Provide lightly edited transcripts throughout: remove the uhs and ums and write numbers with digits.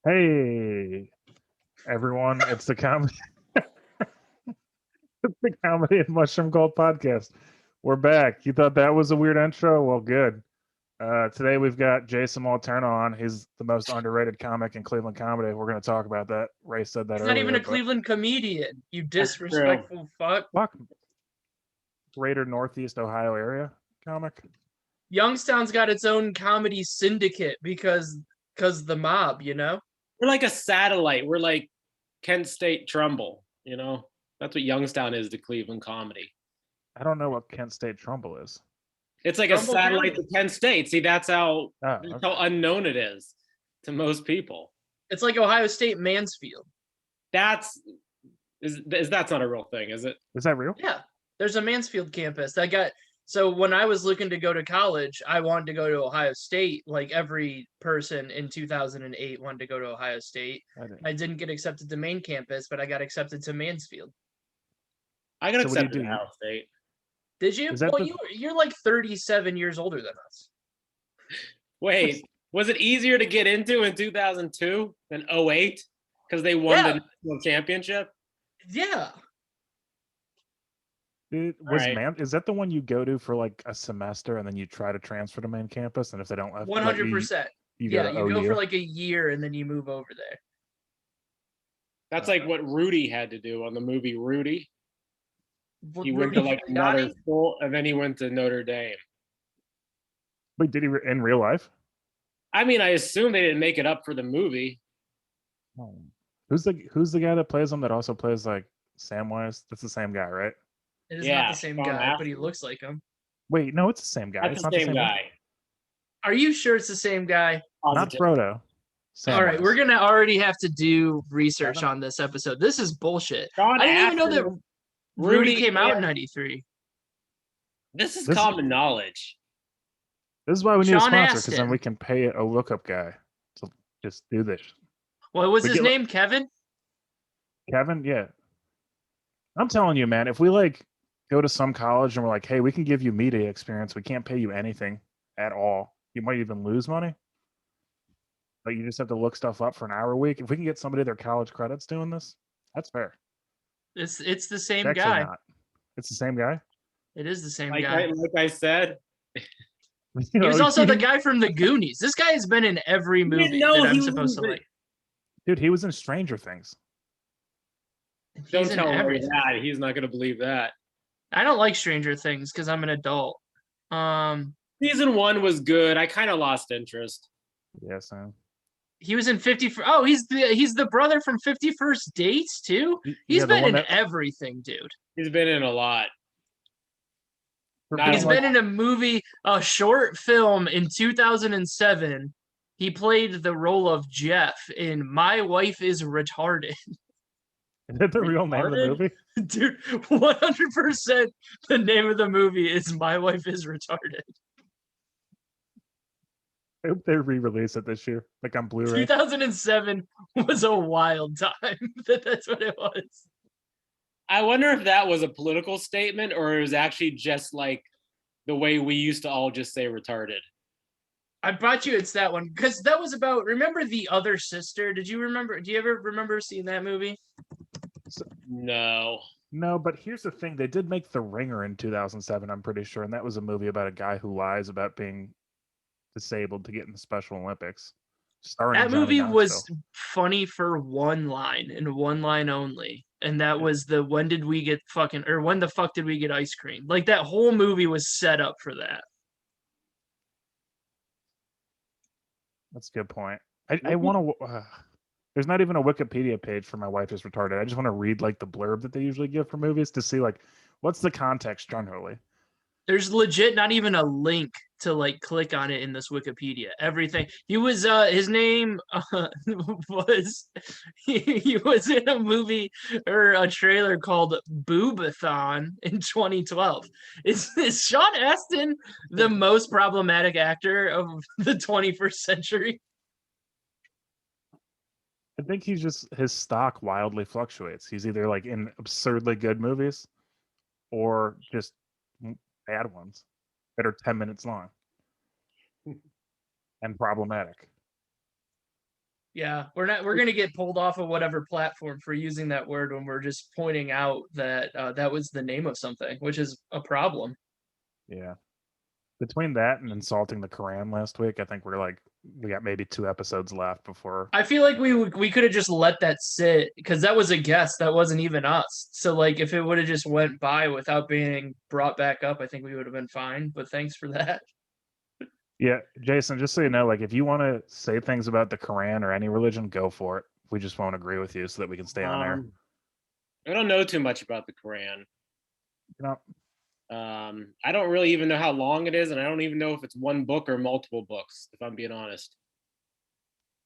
Hey, everyone! It's the comedy, it's the comedy and mushroom gold podcast. We're back. You thought that was a weird intro? Well, good. Today we've got Jason Malterno on. He's the most underrated comic in Cleveland comedy. We're going to talk about that. Ray said that He's not even earlier, a but Cleveland comedian. You That's true. disrespectful fuck. fuck, greater Northeast Ohio area comic. Youngstown's got its own comedy syndicate because the mob, you know? We're like a satellite. We're like Kent State Trumbull, you know? That's what Youngstown is to Cleveland comedy. I don't know what Kent State Trumbull is. It's like Trumbull a satellite County. to Kent State. See, that's how Okay. unknown it is to most people. It's like Ohio State Mansfield. That's not a real thing, is it? Is that real? Yeah. There's a Mansfield campus. So when I was looking to go to college, I wanted to go to Ohio State. Like every person in 2008 wanted to go to Ohio State. I didn't get accepted to main campus, but I got accepted to Mansfield. I got So what do you accepted to do? Ohio State. Did you? Is that Well, the- you're like 37 years older than us. Wait, was it easier to get into in 2002 than 08? Because they won Yeah. the national championship? Yeah. Alright. Is that the one you go to for like a semester and then you try to transfer to main campus, and if they don't let 100%. you go Yeah, to you go OU? for like a year and then you move over there. That's like what Rudy had to do on the movie Rudy. He went Rudy to like Giuliani? another school and then he went to Notre Dame. Wait, did he in real life? I mean, I assume they didn't make it up for the movie. Oh. Who's the guy that plays him that also plays like Samwise? That's the same guy, right? It is Yeah, not the same Sean guy, but he Astin. looks like him. Wait, no, it's the same guy. That's It's the not same guy. Are you sure it's the same guy? Not Positive. Frodo. All right, Samwise. we're gonna already have to do research Seven? on this episode. This is bullshit. Sean I didn't even know that Astin, Rudy came out in and- '93. This is This- common knowledge. This is why we need a Sean sponsor, because then Astin. we can pay a lookup guy to just do this. What was We his get- name? Kevin? Kevin, yeah. I'm telling you, man, if we like go to some college and we're like, hey, we can give you media experience, we can't pay you anything at all. You might even lose money. But you just have to look stuff up for an hour a week. If we can get somebody their college credits doing this, that's fair. It's the same It's actually guy. not. It's the same guy. It is the same Like guy. I said, He was also the guy from the Goonies. This guy has been in every movie didn't know that I'm he was supposed to in- like. Dude, he was in Stranger Things. don't He's in tell Rory everything. that. He's not going to believe that. I don't like Stranger Things because I'm an adult. Season 1 was good. I kind of lost interest. Yes, man. He was in 50. Oh, he's the brother from 51st Dates too. He's the been one in that- everything, dude. He's been in a lot. Not He's a been in a movie, a short film in 2007. He played the role of Jeff in My Wife is Retarded. Is that the real name of the Retarded? movie? Dude, 100% the name of the movie is My Wife is Retarded. I hope they re-release it this year, like on Blu-ray. 2007 was a wild time. That's what it was. I wonder if that was a political statement or it was actually just like the way we used to all just say retarded. I brought you it's that one because that was about. Remember The Other Sister? Did you remember? Do you ever remember seeing that movie? No. No, but here's the thing: they did make The Ringer in 2007. I'm pretty sure, and that was a movie about a guy who lies about being disabled to get in the Special Olympics. Starring That Johnny movie was Knoxville. funny for one line and one line only, and that was the when did we get fucking or when the fuck did we get ice cream? Like that whole movie was set up for that. That's a good point. I want to. There's not even a Wikipedia page for My Wife is Retarded. I just want to read like the blurb that they usually give for movies to see like what's the context generally. There's legit not even a link to like click on it in this Wikipedia. Everything he was his name was he was in a movie or a trailer called Boobathon in 2012. Is Sean Astin the most problematic actor of the 21st century? I think he's just his stock wildly fluctuates. He's either like in absurdly good movies or just bad ones that are 10 minutes long and problematic. Yeah, we're gonna get pulled off of whatever platform for using that word when we're just pointing out that that was the name of something, which is a problem. Yeah. Between that and insulting the Quran last week, I think we got maybe 2 episodes left before. I feel like we could have just let that sit because that was a guess, that wasn't even us. So like if it would have just went by without being brought back up, I think we would have been fine. But thanks for that. Yeah, Jason, just so you know, like if you want to say things about the Quran or any religion, go for it. We just won't agree with you so that we can stay on air. I don't know too much about the Quran. You know, I don't really even know how long it is, and I don't even know if it's one book or multiple books, if I'm being honest.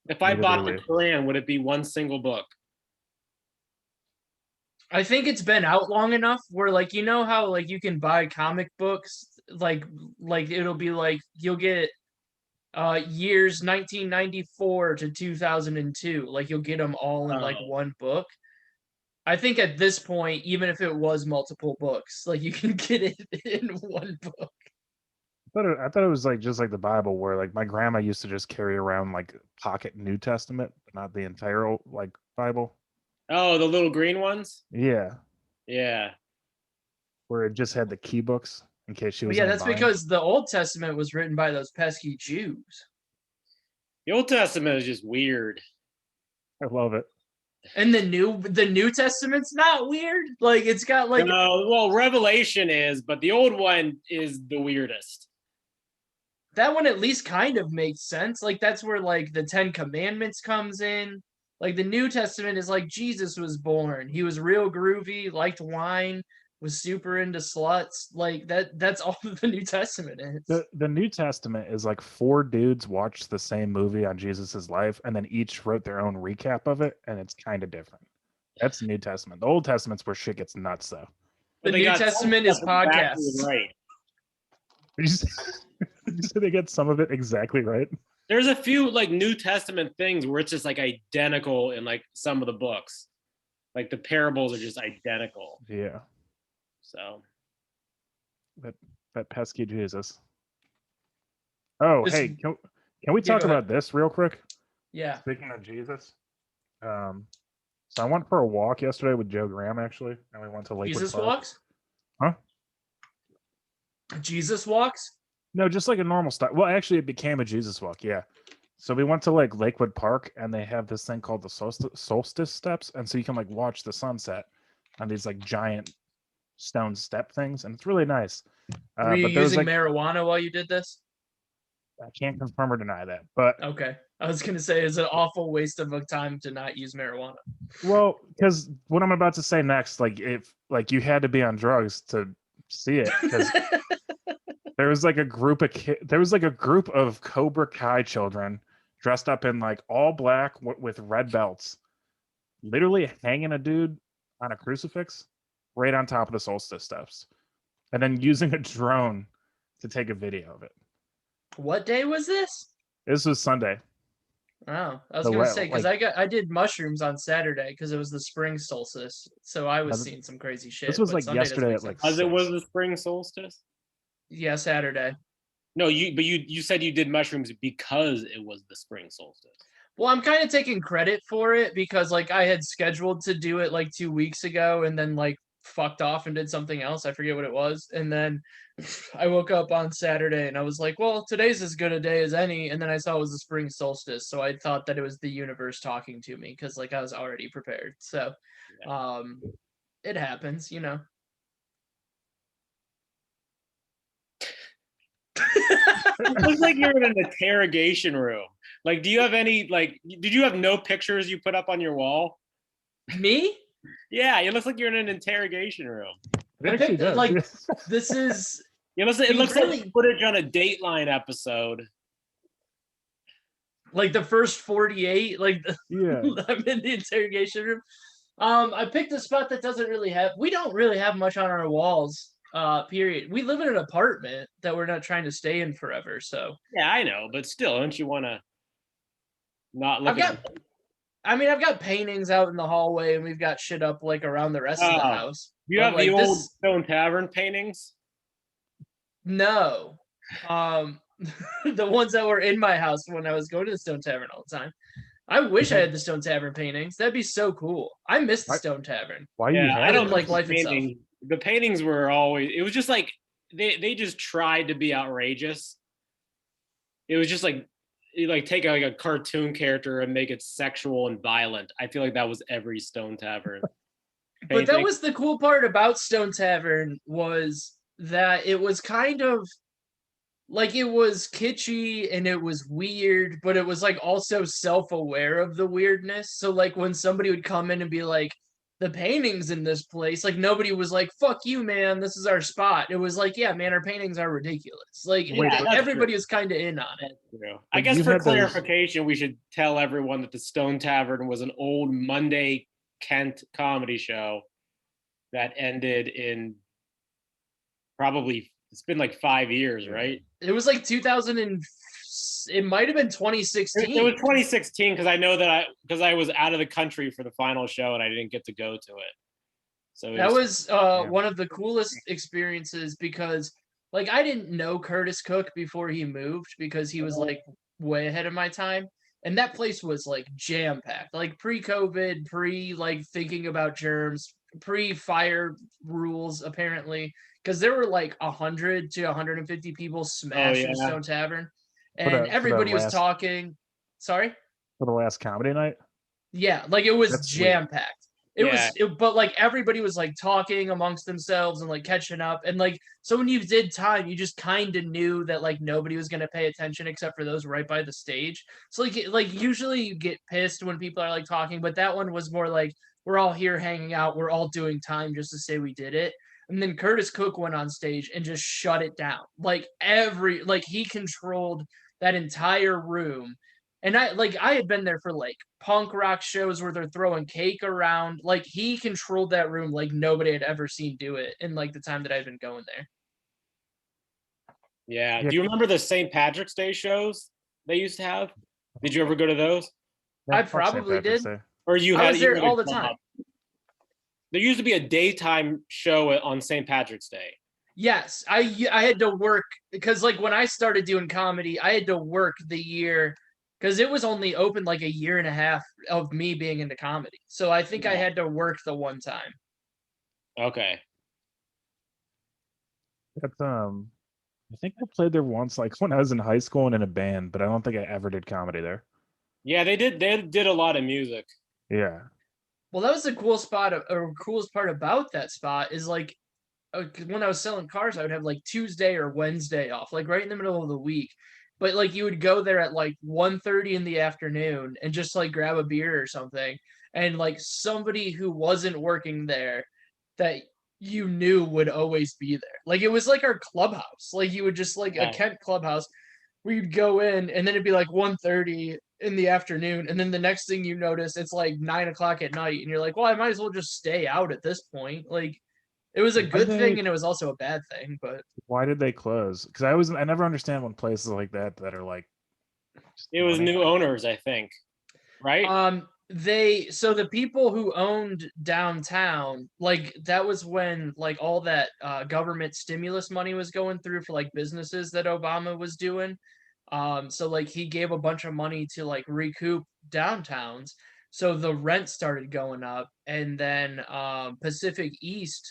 If I Neither bought do the we. Quran, would it be one single book? I think it's been out long enough where like you know how like you can buy comic books like it'll be like you'll get years 1994 to 2002, like you'll get them all in like Oh. one book. I think at this point, even if it was multiple books, like you can get it in one book. I thought it was like just like the Bible, where like my grandma used to just carry around like pocket New Testament, but not the entire like Bible. Oh, the little green ones? Yeah, Yeah. where it just had the key books in case she But was yeah, in a that's bind. because the Old Testament was written by those pesky Jews. The Old Testament is just weird. I love it. And the New Testament's not weird. Like it's got like No, well, Revelation is, but the old one is the weirdest. that one at least kind of makes sense. Like that's where like the Ten Commandments comes in. Like the New Testament is like Jesus was born. He was real groovy, liked wine, was super into sluts. Like that's all the New Testament is. The New Testament is like 4 dudes watched the same movie on Jesus's life, and then each wrote their own recap of it, and it's kind of different. That's the New Testament. The Old Testament's where shit gets nuts, though. The But they New got some Testament is stuff exactly podcasts. right. Did you say, did you say they get some of it exactly right? There's a few like New Testament things where it's just like identical in like some of the books. Like the parables are just identical. Yeah, So that pesky Jesus. Oh, Just- hey, can we Yeah, talk go ahead. about this real quick? Yeah. Speaking of Jesus, so I went for a walk yesterday with Joe Graham actually, and we went to Lakewood Jesus Park. walks? Huh? Jesus walks? No, just like a normal style. Well, actually, it became a Jesus walk. Yeah. So we went to like Lakewood Park, and they have this thing called the solstice steps, and so you can like watch the sunset on these like giant stone step things, and it's really nice. Were you But there was using like marijuana while you did this? I can't confirm or deny that, but Okay. I was gonna say it's an awful waste of time to not use marijuana. well, because what I'm about to say next, like if like you had to be on drugs to see it, because there was like a group of there was like a group of Cobra Kai children dressed up in like all black with red belts, literally hanging a dude on a crucifix right on top of the solstice steps, and then using a drone to take a video of it. What day was this? This was Sunday. Oh, I was So gonna what, say because like- I did mushrooms on Saturday because it was the spring solstice, so I was Now, seeing some crazy shit. this was but like Sunday doesn't yesterday make at like sense. as it was 6. the spring solstice. Yeah, Saturday. No, you said you did mushrooms because it was the spring solstice. Well, I'm kind of taking credit for it because like I had scheduled to do it like 2 weeks ago and then like fucked off and did something else. I forget what it was. And then I woke up on Saturday and I was like, well, today's as good a day as any. And then I saw it was the spring solstice. So I thought that it was the universe talking to me because like I was already prepared. So it happens, you know. It looks like you're in an interrogation room. Like, do you have any like? Did you have no pictures you put up on your wall? Me? Yeah, it looks like you're in an interrogation room. It I actually picked, does. like, This is It looks You like really- footage on a Dateline episode. like the first 48, like yeah. I'm in the interrogation room. I picked a spot that doesn't really have. We don't really have much on our walls. Period. We live in an apartment that we're not trying to stay in forever. So Yeah, I know, but still, don't you want to not look at? I've got paintings out in the hallway, and we've got shit up like around the rest of the Oh. house. You But, have the like, old this- Stone Tavern paintings. No. The ones that were in my house when I was going to the Stone Tavern all the time. I wish I had the Stone Tavern paintings. That'd be so cool. I miss the Why- Stone Tavern. Why you Yeah, I have don't it like miss the life itself. paintings. The paintings were always. It was just like they just tried to be outrageous. It was just like you like take like a cartoon character and make it sexual and violent. I feel like that was every Stone Tavern. But that painting. was the cool part about Stone Tavern was that it was kind of like it was kitschy and it was weird, but it was like also self-aware of the weirdness. So like when somebody would come in and be like, the paintings in this place, like nobody was like, fuck you, man, this is our spot. It was like, yeah, man, our paintings are ridiculous. Like Wait, but- everybody was kind of in on it. True. But I guess you for had those- clarification, we should tell everyone that the Stone Tavern was an old Monday Kent comedy show that ended in probably it's been like 5 years, right? It was like 2000 and it might have been It 2016. was 2016 because I know that I was out of the country for the final show and I didn't get to go to it. So That was Yeah. one of the coolest experiences because like I didn't know Curtis Cook before he moved because he was like way ahead of my time. And that place was like jam packed, like pre-COVID, pre like thinking about germs, pre-fire rules apparently, because there were like 100 to 150 people smashed in yeah. Stone Tavern, For and the- for the everybody was last- talking. Sorry. for the last comedy night. Yeah, like it was That's jam packed. It Yeah. but like everybody was like talking amongst themselves and like catching up. And like, so when you did time, you just kind of knew that like nobody was going to pay attention except for those right by the stage. So like usually you get pissed when people are like talking, but that one was more like, we're all here hanging out. We're all doing time just to say we did it. And then Curtis Cook went on stage and just shut it down. Like he controlled that entire room. And I had been there for like punk rock shows where they're throwing cake around. Like he controlled that room like nobody had ever seen do it in like the time that I've been going there. Yeah. Yeah. Do you remember the St. Patrick's Day shows they used to have? Did you ever go to those? I fuck St. probably Patrick's did. Day. Or you I had was you there were in a all the club? time. There used to be a daytime show on St. Patrick's Day. Yes, I had to work because like when I started doing comedy, I had to work the year because it was only open like a year and a half of me being into comedy. So I think I Yeah. had to work the one time. Okay. That's I think I played there once, like when I was in high school and in a band, but I don't think I ever did comedy there. Yeah, they did a lot of music. Yeah. Well, that was the cool spot or coolest part about that spot is like when I was selling cars, I would have like Tuesday or Wednesday off, like right in the middle of the week. But like you would go there at like 1:30 in the afternoon and just like grab a beer or something. And like somebody who wasn't working there that you knew would always be there. Like it was like our clubhouse. Like you would just like a Yeah. Kent clubhouse where you'd go in and then it'd be like 1:30 in the afternoon. And then the next thing you notice, it's like 9 o'clock at night. And you're like, well, I might as well just stay out at this point. Like it was a Why good they- thing and it was also a bad thing, but Why did they close? Because I never understand when places like that are like. just It was money. new owners, I think. Right? so the people who owned downtown, like that was when like all that government stimulus money was going through for like businesses that Obama was doing. So like he gave a bunch of money to like recoup downtowns. So the rent started going up, and then Pacific East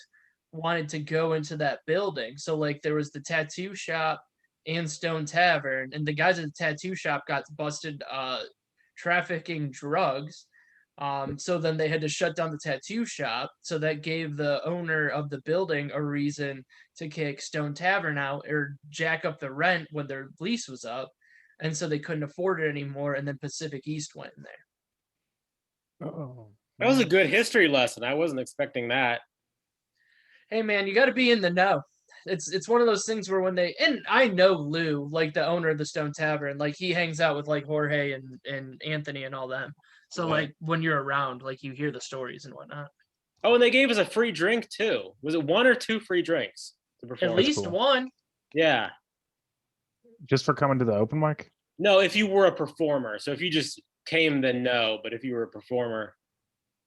wanted to go into that building. So like there was the tattoo shop and Stone Tavern, and the guys at the tattoo shop got busted trafficking drugs. So then they had to shut down the tattoo shop. So that gave the owner of the building a reason to kick Stone Tavern out or jack up the rent when their lease was up. And so they couldn't afford it anymore. And then Pacific East went in there. Oh, That was a man. good history lesson. I wasn't expecting that. Hey man, you got to be in the know. It's one of those things where when they, and I know Lou, like the owner of the Stone Tavern, like he hangs out with like Jorge and Anthony and all them. So Yeah. like when you're around, like you hear the stories and whatnot. Oh, and they gave us a free drink too. Was it 1 or 2 free drinks to perform? At least cool. one. Yeah. Just for coming to the open mic. No, if you were a performer. So if you just came, then no. But if you were a performer,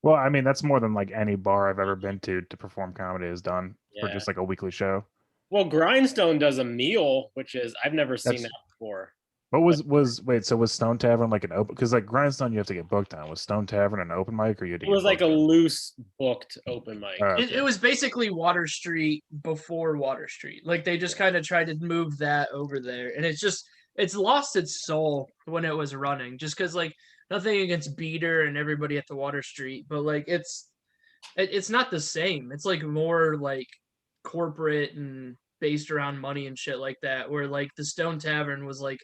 Well, I mean, that's more than like any bar I've ever been to perform comedy has done for Yeah. just like a weekly show. well, Grindstone does a meal, which is I've never seen That's- that before. What was wait? So was Stone Tavern like an open? Because like Grindstone, you have to get booked on. Was Stone Tavern an open mic, or you had to It get was like a booked on? loose booked open mic. It Okay. was basically Water Street before Water Street. Like they just kind of tried to move that over there, and it's lost its soul when it was running. Just because like nothing against Beater and everybody at the Water Street, but like it's not the same. It's like more like corporate and based around money and shit like that. Where like the Stone Tavern was like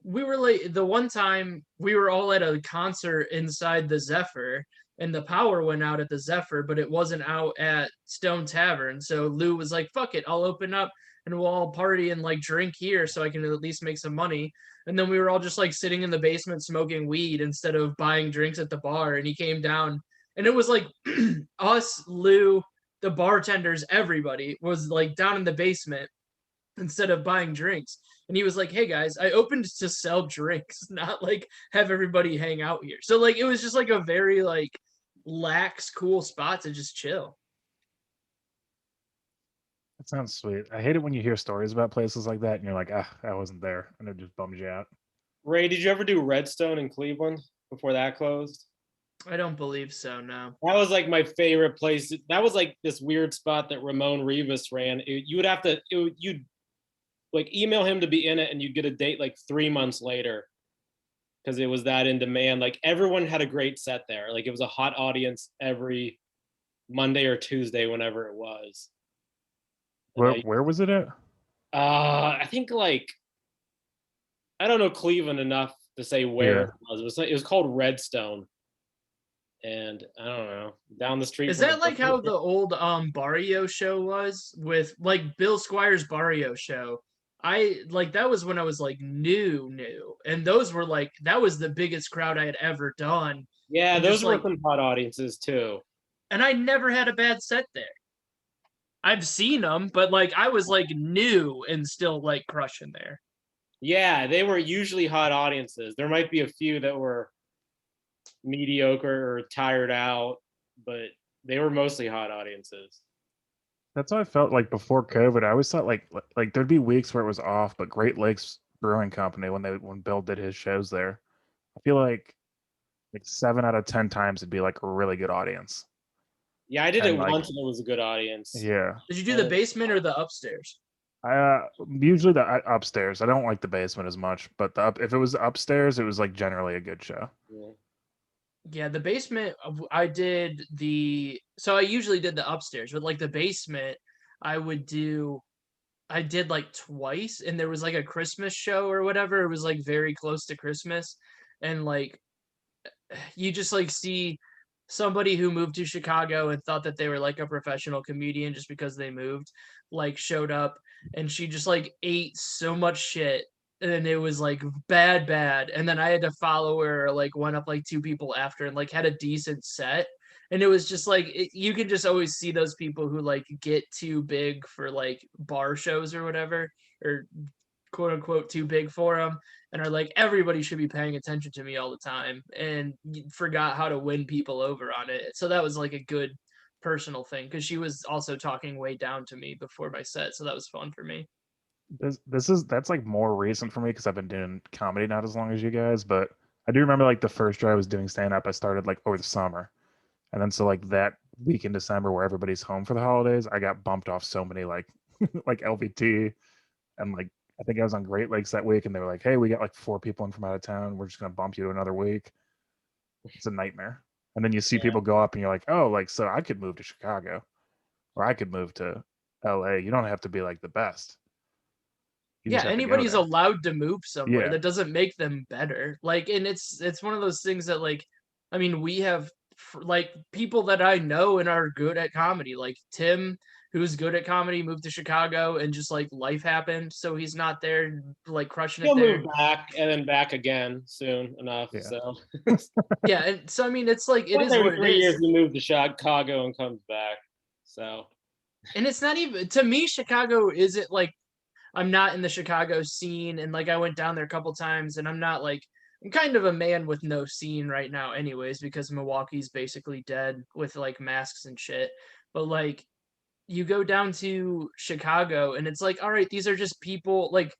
we were like the one time we were all at a concert inside the Zephyr and the power went out at the Zephyr, but it wasn't out at Stone Tavern. So Lou was like, "Fuck it, I'll open up and we'll all party and like drink here, so I can at least make some money." And then we were all just like sitting in the basement smoking weed instead of buying drinks at the bar. And he came down, and it was like us, Lou, the bartenders, everybody was like down in the basement instead of buying drinks. And he was like, "Hey guys, I opened to sell drinks, not like have everybody hang out here." So like it was just like a very like lax, cool spot to just chill. That sounds sweet. I hate it when you hear stories about places like that, and you're like, ah, I wasn't there, and it just bums you out. Ray, did you ever do Redstone in Cleveland before that closed? I don't believe so, no. That was like my favorite place. That was like this weird spot that Ramon Rivas ran. You would have to, you'd like email him to be in it, and you'd get a date like 3 months later because it was that in demand. Like everyone had a great set there. Like it was a hot audience every Monday or Tuesday, whenever it was. And Where was it at? I think like I don't know Cleveland enough to say where Yeah. it was. It was called Redstone, and I don't know, down the street. Is from that the like how the old Barrio show was with like Bill Squire's Barrio show? I like that was when I was like new, and those were like that was the biggest crowd I had ever done. Yeah, And those just were like, some hot audiences too. and I never had a bad set there. I've seen them, but like I was like new and still like crushing there. Yeah, they were usually hot audiences. There might be a few that were mediocre or tired out, but they were mostly hot audiences. That's how I felt like before COVID. I always thought like there'd be weeks where it was off, but Great Lakes Brewing Company when Bill did his shows there, I feel like 7 out of 10 times it'd be like a really good audience. Yeah, I did And it like once and it was a good audience. yeah, Did you do the basement or the upstairs? I usually the upstairs. I don't like the basement as much, but if it was upstairs, it was like generally a good show. Yeah. Yeah, the basement, I did so I usually did the upstairs, but like the basement, I did like twice, and there was like a Christmas show or whatever. It was like very close to Christmas. And like, you just like see somebody who moved to Chicago and thought that they were like a professional comedian just because they moved, like showed up, and she just like ate so much shit, and it was like bad. And then I had to follow her, like went up like two people after and like had a decent set. And it was just like you can just always see those people who like get too big for like bar shows or whatever, or quote unquote too big for them, and are like, everybody should be paying attention to me all the time, and forgot how to win people over on it. So that was like a good personal thing, because she was also talking way down to me before my set, so that was fun for me. That's like more recent for me because I've been doing comedy not as long as you guys, but I do remember like the first year I was doing stand up, I started like over the summer. And then so like that week in December where everybody's home for the holidays, I got bumped off so many like like LVT, and like I think I was on Great Lakes that week, and they were like, "Hey, we got like 4 people in from out of town. We're just gonna bump you to another week." It's a nightmare. And then you see Yeah. people go up, and you're like, "Oh, like so I could move to Chicago, or I could move to LA. You don't have to be like the best. You Yeah, just have to go anybody's there." allowed to move somewhere. Yeah, That doesn't make them better. Like, and it's one of those things that like, I mean, we have like people that I know and are good at comedy, like Tim, who's good at comedy, moved to Chicago, and just like life happened, so he's not there like crushing it He'll there. move back and then back again soon enough. Yeah. So Yeah, and so I mean, it's like it once is every what it 3 years is. he moved to Chicago and comes back. So And it's not even, to me, Chicago isn't like, I'm not in the Chicago scene, and like I went down there a couple times, and I'm not like, I'm kind of a man with no scene right now anyways, because Milwaukee's basically dead with like masks and shit. But like, you go down to Chicago and it's like, all right, these are just people like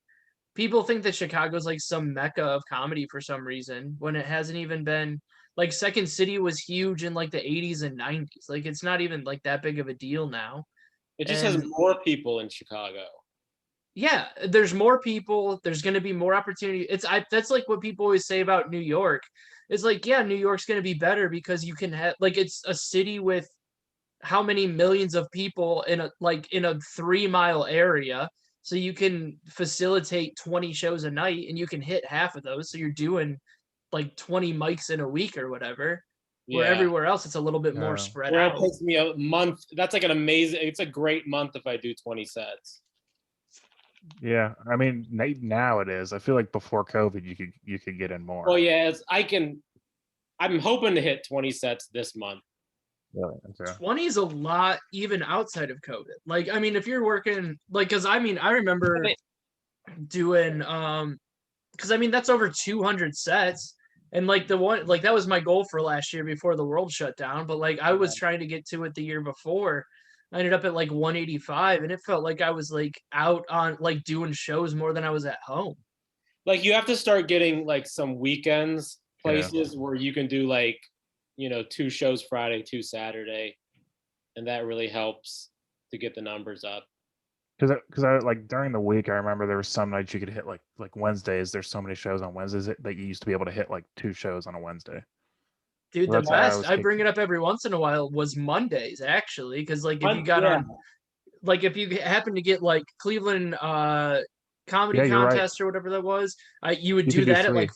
people think that Chicago's like some mecca of comedy for some reason when it hasn't even been. Like Second City was huge in like the 80s and 90s. Like it's not even like that big of a deal now. It just has And more people in Chicago. yeah, there's more people, there's going to be more opportunity. That's like what people always say about New York. It's like, yeah, New York's going to be better because you can have like it's a city with how many millions of people in a 3 mile area. So you can facilitate 20 shows a night and you can hit half of those. So you're doing like 20 mics in a week or whatever. Where Yeah. everywhere else it's a little bit more Yeah. spread Where out. it takes me a month. That's like an amazing. It's a great month if I do 20 sets. Yeah, I mean now it is. I feel like before COVID, you could get in more. Well, yeah, I'm hoping to hit 20 sets this month. Really? Okay. 20 is a lot even outside of COVID. Like, I mean, if you're working like, cause I mean, I remember doing because I mean that's over 200 sets. And like the one like that was my goal for last year before the world shut down. But like I was trying to get to it the year before. I ended up at like 185 and it felt like I was like out on like doing shows more than I was at home. Like you have to start getting like some weekends Yeah. places where you can do like, 2 shows Friday, 2 Saturday, and that really helps to get the numbers up. Because I like during the week, I remember there was some nights you could hit like Wednesdays. There's so many shows on Wednesdays that you used to be able to hit like 2 shows on a Wednesday. Dude, Well, the that's how I best always I kick- bring it up every once in a while was Mondays actually, because like if you got Yeah. on like if you happen to get like Cleveland comedy Yeah, you're right. contest or whatever that was, you would You do could do that at 3.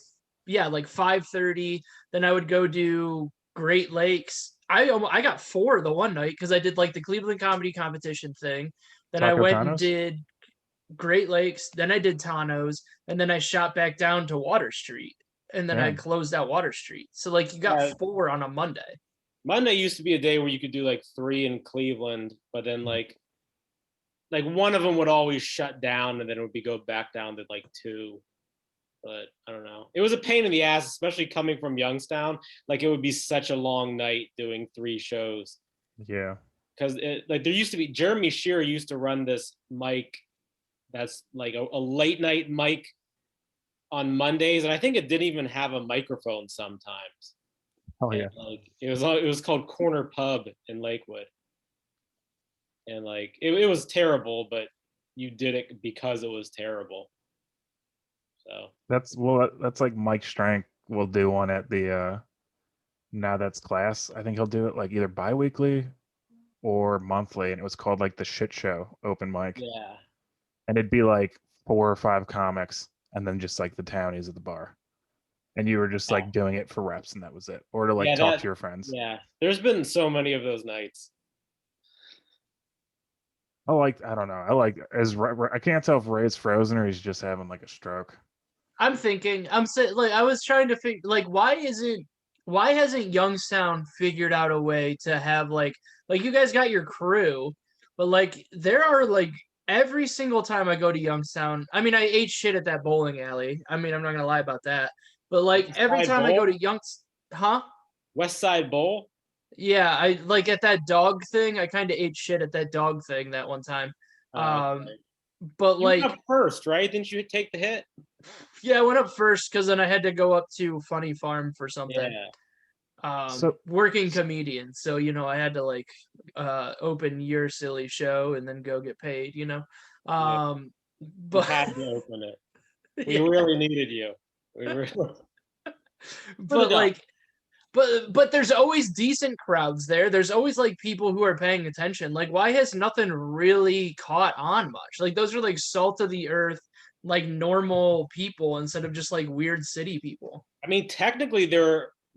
like 5:30. Then I would go do Great Lakes. I got 4 the one night because I did like the Cleveland comedy competition thing. Then I Taco went and Tanos? did Great Lakes. Then I did Tano's, and then I shot back down to Water Street, and then I Damn. closed out Water Street. So like you got Yeah. 4 on a Monday. Monday used to be a day where you could do like 3 in Cleveland, but then like one of them would always shut down and then it would go back down to like 2. But I don't know. It was a pain in the ass, especially coming from Youngstown. Like it would be such a long night doing 3 shows. Yeah. Because like there used to be Jeremy Shearer used to run this mic that's like a late night mic on Mondays, and I think it didn't even have a microphone sometimes. Oh yeah. And, like it was called Corner Pub in Lakewood, and like it was terrible, but you did it because it was terrible. So That's like Mike Strank will do one at the Now That's Class. I think he'll do it like either bi-weekly or monthly, and it was called like the Shit Show open mic. yeah, And it'd be like 4 or 5 comics and then just like the townies at the bar. And you were just like doing it for reps and that was it. Or to like Yeah, talk that- to your friends. yeah. There's been so many of those nights. I don't know. I can't tell if Ray's frozen or he's just having like a stroke. I'm thinking, I'm saying, like, I was trying to figure, like, why hasn't Youngstown figured out a way to have like you guys got your crew, but like there are like every single time I go to Youngstown, I mean, I ate shit at that bowling alley. I mean, I'm not gonna lie about that, but like West every Side time I Bowl? go to huh? West Side Bowl. Yeah, I like at that dog thing. I kind of ate shit at that dog thing that one time. Okay. But You like, went up first, right? Didn't you take the hit? yeah, I went up first because then I had to go up to Funny Farm for something. Yeah. So- Working comedian, so I had to like open your silly show and then go get paid, Yeah. You but had to open it. We yeah, really needed you. We really. but it up. like but there's always decent crowds there. There's always like people who are paying attention. Like, why has nothing really caught on much? Like, those are like salt of the earth, like normal people instead of just like weird city people. I mean, technically,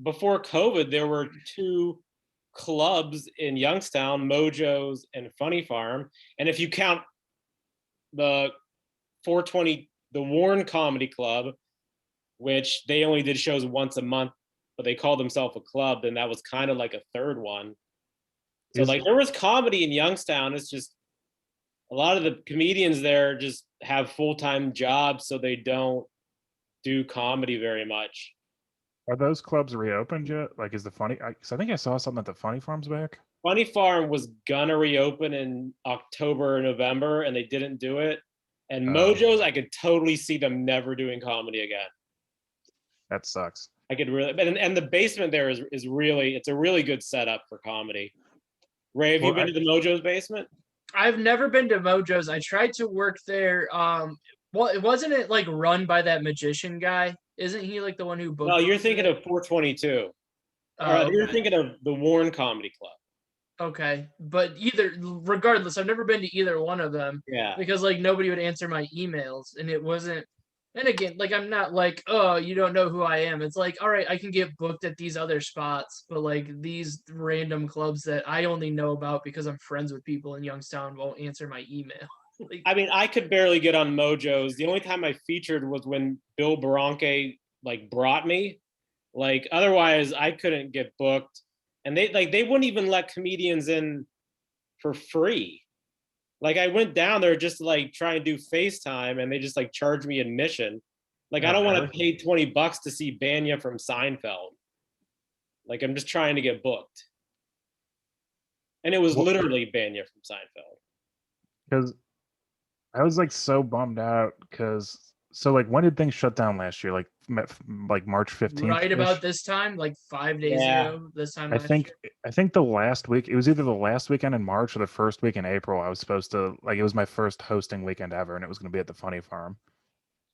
before COVID, there were 2 clubs in Youngstown, Mojo's and Funny Farm, and if you count the 420, the Warren Comedy Club, which they only did shows once a month, but they called themselves a club, then that was kind of like a third one. So Is- like there was comedy in Youngstown. It's just a lot of the comedians there just have full-time jobs, so they don't do comedy very much. Are those clubs reopened yet? Like, is the funny? Because I think I saw something that the Funny Farm's back. Funny Farm was gonna reopen in October or November, and they didn't do it. And Mojo's, I could totally see them never doing comedy again. That sucks. I could really, and the basement there is really, it's a really good setup for comedy. Ray, have you been to the Mojo's basement? I've never been to Mojo's. I tried to work there. Well, it wasn't it like run by that magician guy? Isn't he like the one who booked? No, you're thinking of 422. You're thinking of the Warren Comedy Club. Okay, but regardless, I've never been to either one of them. Yeah. Because like nobody would answer my emails, and it wasn't. And again, like I'm not like, oh, you don't know who I am. It's like, all right, I can get booked at these other spots, but like these random clubs that I only know about because I'm friends with people in Youngstown won't answer my email. Like, I mean, I could barely get on Mojo's. The only time I featured was when Bill Baranke like brought me. Like otherwise, I couldn't get booked, and they wouldn't even let comedians in for free. Like I went down there just to like try and do FaceTime, and they just like charged me admission. Like I don't want to pay $20 to see Banya from Seinfeld. Like I'm just trying to get booked, and it was literally Banya from Seinfeld. Because I was like so bummed out because like when did things shut down last year? Like March 15th. Right about this time, like 5 days ago. This time I think the last week, it was either the last weekend in March or the first week in April. I was supposed to it was my first hosting weekend ever, and it was going to be at the Funny Farm.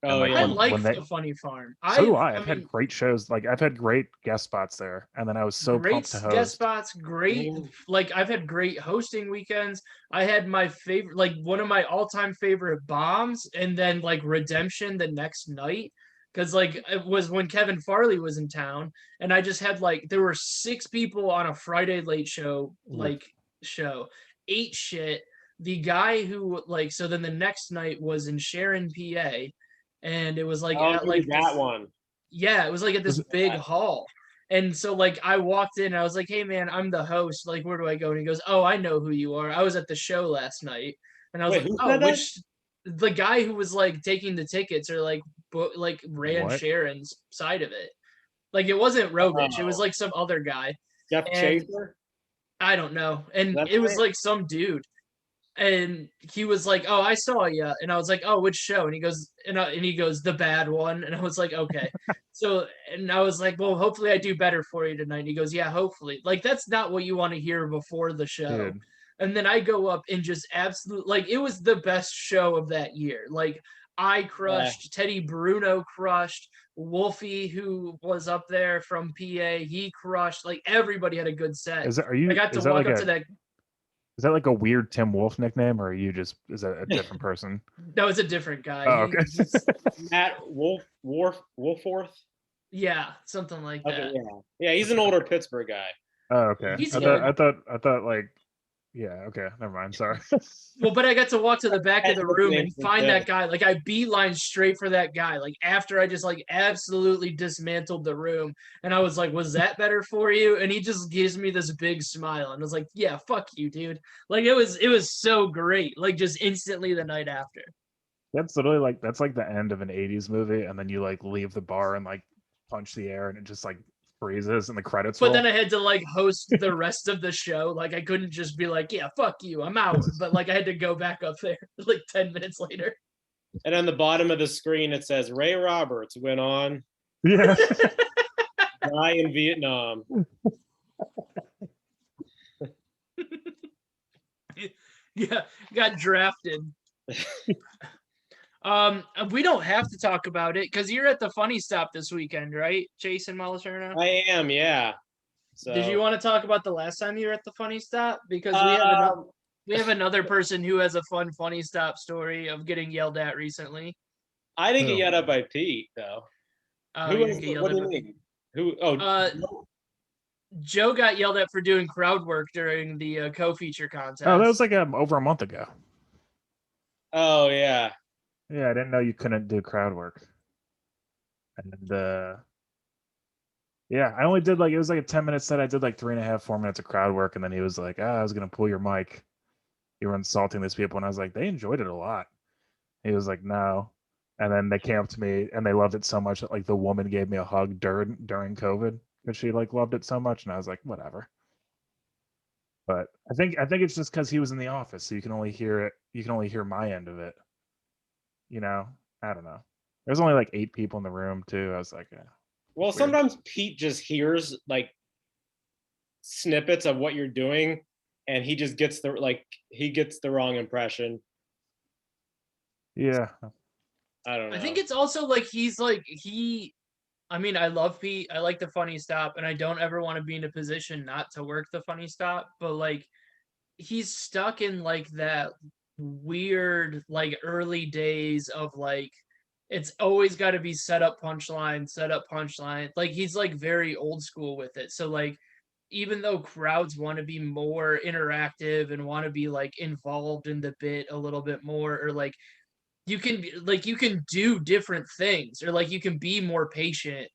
Oh, I like the Funny Farm. So do I. I've had great shows. Like I've had great guest spots there, and then I was so pumped to host. Guest spots, great. Like I've had great hosting weekends. I had my favorite, like one of my all-time favorite bombs, and then like Redemption the next night. Because like it was when Kevin Farley was in town, and I just had like there were 6 people on a Friday late show show, ate shit. The guy who like so then the next night was in Sharon, PA, and it was like at like that one. Yeah, it was like at this big hall. And so like I walked in and I was like, hey man, I'm the host. Like, where do I go? And he goes, oh, I know who you are. I was at the show last night. And I was like, oh, the guy who was like taking the tickets or like ran Sharon's side of it. Like it wasn't Robich. It was like some other guy. Jeff Chaser? I don't know. And it was like some dude. And he was like, oh, I saw you. And I was like, oh, which show? And he goes, and he goes, the bad one. And I was like, okay. So, and I was like, well, hopefully I do better for you tonight. And he goes, yeah, hopefully. Like, that's not what you want to hear before the show. Dude. And then I go up and just like, it was the best show of that year. Like, I crushed, Teddy Bruno crushed, Wolfie, who was up there from PA, he crushed. Like, everybody had a good set. I got to walk up to that. Is that like a weird Tim Wolf nickname, or are you is that a different person? No, it's a different guy. Oh, okay. Matt Wolforth? Yeah, something like that. Yeah, he's an older Pittsburgh guy. Oh, okay. I thought like, yeah, okay, never mind. Sorry. Well, but I got to walk to the back of the room and find that guy. Like I beeline straight for that guy. Like after I just like absolutely dismantled the room, and I was like, "Was that better for you?" And he just gives me this big smile, and I was like, "Yeah, fuck you, dude." Like it was so great. Like just instantly the night after. That's literally like that's like the end of an '80s movie, and then you like leave the bar and like punch the air, and it just like freezes and the credits but roll. Then I had to like host the rest of the show. Like I couldn't just be like, yeah, fuck you, I'm out. But like I had to go back up there like 10 minutes later. And on the bottom of the screen it says Ray Roberts went on. Yeah. Die in Vietnam. Yeah, got drafted. We don't have to talk about it because you're at the Funny Stop this weekend, right, Jason Malaterno? I am, yeah. So did you want to talk about the last time you were at the Funny Stop? Because we have another person who has a fun Funny Stop story of getting yelled at recently. I didn't get yelled at by Pete though. What do you mean? Who? Oh, Joe got yelled at for doing crowd work during the co-feature contest. Oh, that was like over a month ago. Oh yeah. Yeah, I didn't know you couldn't do crowd work. And yeah, I only did like it was like a 10-minute set. I did like 3.5, 4 minutes of crowd work, and then he was like, I was gonna pull your mic. You were insulting these people, and I was like, they enjoyed it a lot. He was like, no. And then they came up to me and they loved it so much that like the woman gave me a hug during COVID because she like loved it so much, and I was like, whatever. But I think it's just because he was in the office, so you can only hear it. You can only hear my end of it. you know, I don't know. There's only like 8 people in the room too. I was like, Well, weird. sometimes Pete just hears like snippets of what you're doing, and he just gets the wrong impression. yeah, I don't know. I think it's also like I mean, I love Pete. I like the funny stop, and I don't ever want to be in a position not to work the funny stop. But like, he's stuck in like that weird like early days of like it's always got to be set up punchline. Like he's like very old school with it. So like even though crowds want to be more interactive and want to be like involved in the bit a little bit more, or like you can do different things, or like you can be more patient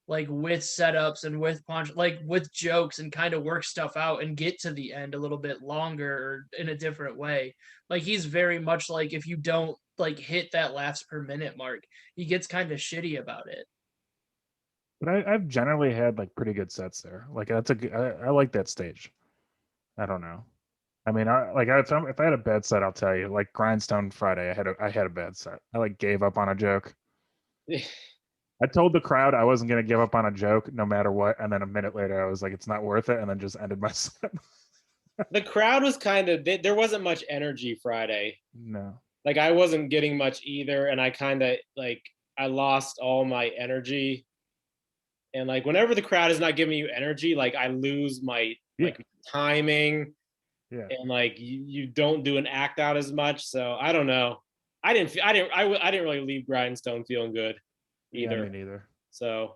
like with setups and with punch, like with jokes, and kind of work stuff out and get to the end a little bit longer or in a different way. Like he's very much like if you don't like hit that laughs per minute mark, he gets kind of shitty about it. but I've generally had like pretty good sets there. Like I like that stage. I don't know. I mean, if I had a bad set, I'll tell you. Like Grindstone Friday, I had a bad set. I like gave up on a joke. I told the crowd I wasn't gonna give up on a joke no matter what, and then a minute later I was like, it's not worth it, and then just ended my set. The crowd was kind of there wasn't much energy Friday. No. Like I wasn't getting much either, and I kind of like I lost all my energy. And like whenever the crowd is not giving you energy, like I lose my like timing, Yeah. and like you don't do an act out as much. So I don't know. I didn't really leave Grindstone feeling good either. Yeah, me neither. So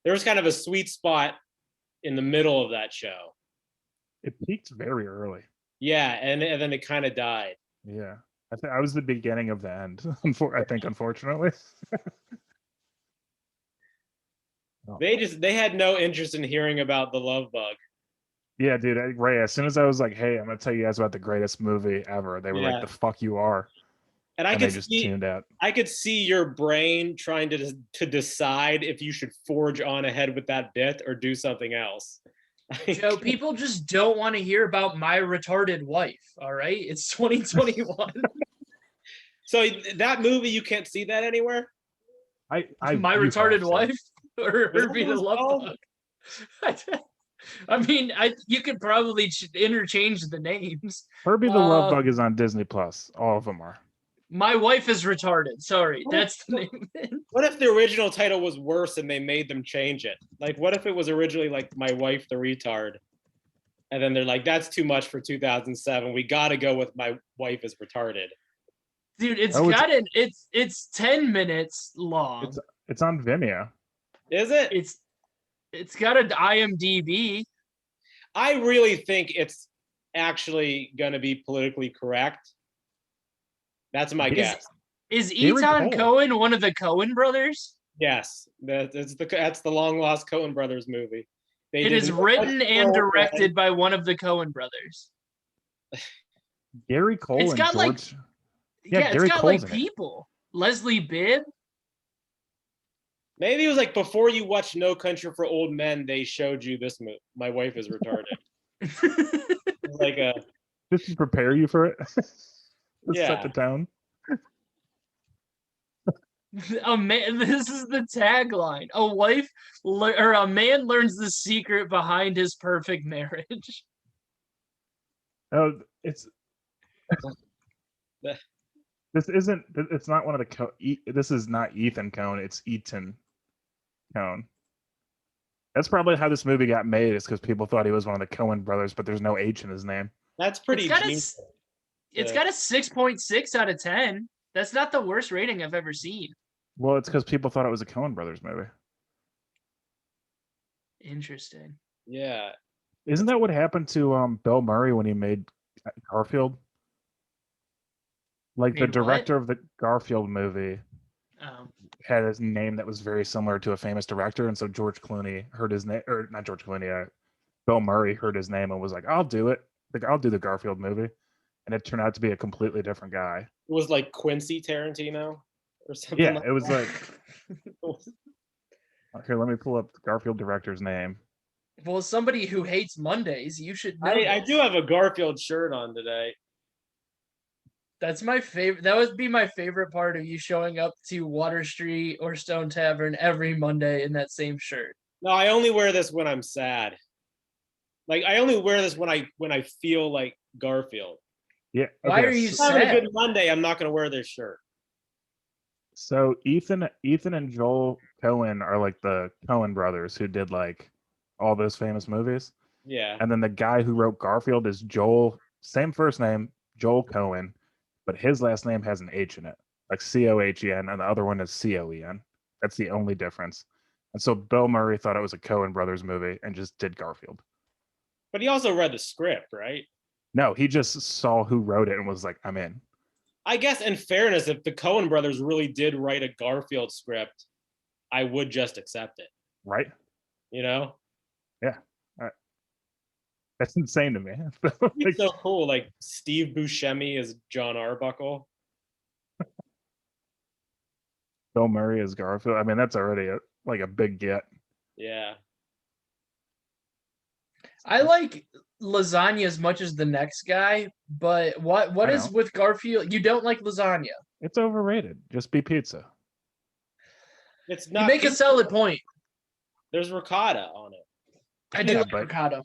there was kind of a sweet spot in the middle of that show. It peaked very early. Yeah, and then it kind of died. Yeah. I think I was the beginning of the end. I think, unfortunately. Oh. They had no interest in hearing about the love bug. Yeah, dude. Ray, as soon as I was like, "Hey, I'm gonna tell you guys about the greatest movie ever," they were Yeah. like, "The fuck you are," And and they just tuned out. I could see your brain trying to decide if you should forge on ahead with that bit or do something else. Joe, people just don't want to hear about my retarded wife. All right, it's 2021. So that movie, you can't see that anywhere. My retarded so. wife, or Is that Herbie what the it's Love called? Bug. I mean, you could probably interchange the names. Herbie the Love Bug is on Disney Plus. All of them are. My wife is retarded. Sorry, that's the name. What if the original title was worse and they made them change it? Like, what if it was originally like My Wife the Retard, and then they're like, that's too much for 2007. We got to go with My Wife is Retarded. Dude, it's 10 minutes long. It's on Vimeo. Is it? It's got an IMDb. I really think it's actually going to be politically correct. That's my guess. Is Etan Cohen one of the Cohen brothers? Yes, that's the long lost Cohen brothers movie. It is written and directed by one of the Cohen brothers. Gary Cole. It's got and George. It's got like people. Leslie Bibb. Maybe it was like before you watched No Country for Old Men, they showed you this movie. My Wife is Retarded. Like just to prepare you for it. Yeah. Set the tone. A man. This is the tagline. A man learns the secret behind his perfect marriage. Oh, it's. This isn't. It's not one of the. This is not Ethan Cohen. It's Etan Cohen. That's probably how this movie got made. Is because people thought he was one of the Cohen brothers, but there's no H in his name. That's pretty. It's got a 6.6 out of 10. That's not the worst rating I've ever seen. Well, it's because people thought it was a Coen Brothers movie. Interesting. Yeah. Isn't that what happened to Bill Murray when he made Garfield? Like the director of the Garfield movie had his name that was very similar to a famous director, and so George Clooney heard his name, or not George Clooney, Bill Murray heard his name and was like, "I'll do it. Like, I'll do the Garfield movie," and it turned out to be a completely different guy. It was like Quincy Tarantino or something. Yeah, it was like. Here, let me pull up the Garfield director's name. Well, as somebody who hates Mondays, you should know. I do have a Garfield shirt on today. That's my favorite. That would be my favorite part of you showing up to Water Street or Stone Tavern every Monday in that same shirt. No, I only wear this when I'm sad. Like I only wear this when I feel like Garfield. Yeah. Why okay, are you If I'm having a sad? good Monday, I'm not gonna wear this shirt. So Ethan and Joel Cohen are like the Cohen brothers who did like all those famous movies. Yeah. And then the guy who wrote Garfield is Joel, same first name, Joel Cohen, but his last name has an H in it, like Cohen, and the other one is Coen. That's the only difference. And so Bill Murray thought it was a Cohen brothers movie and just did Garfield. But he also read the script, right? No, he just saw who wrote it and was like, I'm in. I guess in fairness, if the Coen brothers really did write a Garfield script, I would just accept it. Right? You know? That's insane to me. It's so cool. Like Steve Buscemi is John Arbuckle. Bill Murray is Garfield. I mean, that's already like a big get. Yeah. I like lasagna as much as the next guy, but what I is know. with Garfield? You don't like lasagna. It's overrated. Just be pizza. It's You not make a pizza. solid point. There's ricotta on it. I do Yeah, like but- ricotta.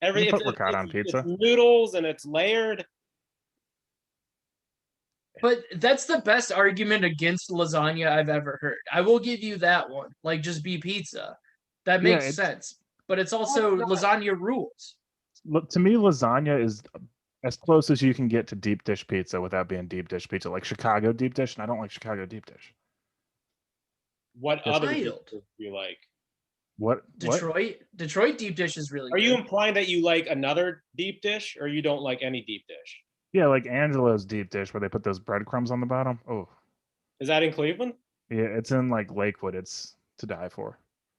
Every put ricotta on pizza. It's noodles and it's layered. But that's the best argument against lasagna I've ever heard. I will give you that one. Like, just be pizza. That Yeah, makes it's- sense. But it's also lasagna rules. Look, to me, lasagna is as close as you can get to deep dish pizza without being deep dish pizza, like Chicago deep dish, and I don't like Chicago deep dish. What That's other wild. dishes do you like? What? Detroit deep dish is really Are you good. implying that you like another deep dish or you don't like any deep dish? Yeah, like Angelo's deep dish where they put those breadcrumbs on the bottom. Oh, Is that in Cleveland? yeah, it's in like Lakewood. It's to die for.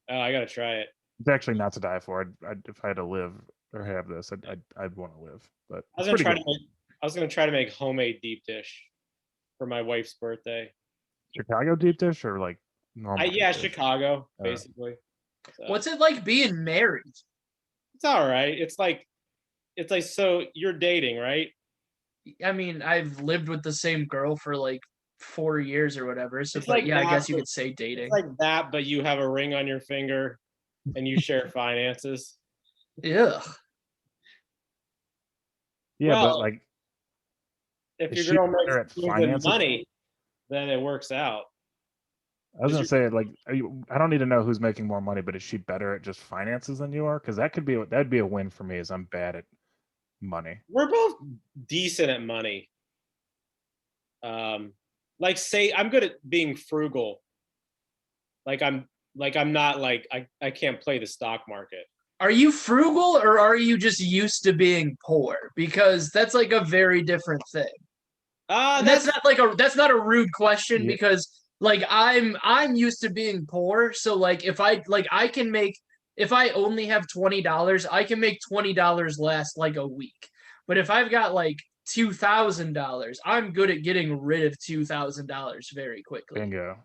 Oh, I gotta try it. It's actually not to die for. If I had to live or have this, I'd want to live. But I was it's gonna pretty try good. to make. I was gonna try to make homemade deep dish for my wife's birthday. Chicago deep dish or like normal. Yeah, deep dish? Chicago, Uh, basically. So, What's it like being married? it's all right. It's like so you're dating, right? I mean, I've lived with the same girl for like 4 years or whatever. So, It's but like yeah, I that, guess you but could say dating. It's like that, but you have a ring on your finger and you share finances. Ugh. Yeah, but Well, like If Is your she girl better makes at more finances? money, then it works out. I was Is gonna say, like, I don't need to know who's making more money, but is she better at just finances than you are? Because that'd be a win for me. Is I'm bad at money. We're both decent at money. Like say I'm good at being frugal. I'm not like I can't play the stock market. Are you frugal or are you just used to being poor? Because that's like a very different thing. And that's not a rude question Yeah. because like I'm used to being poor. So like if I only have $20, I can make $20 last like a week. But if I've got like $2,000, I'm good at getting rid of $2,000 very quickly. Bingo.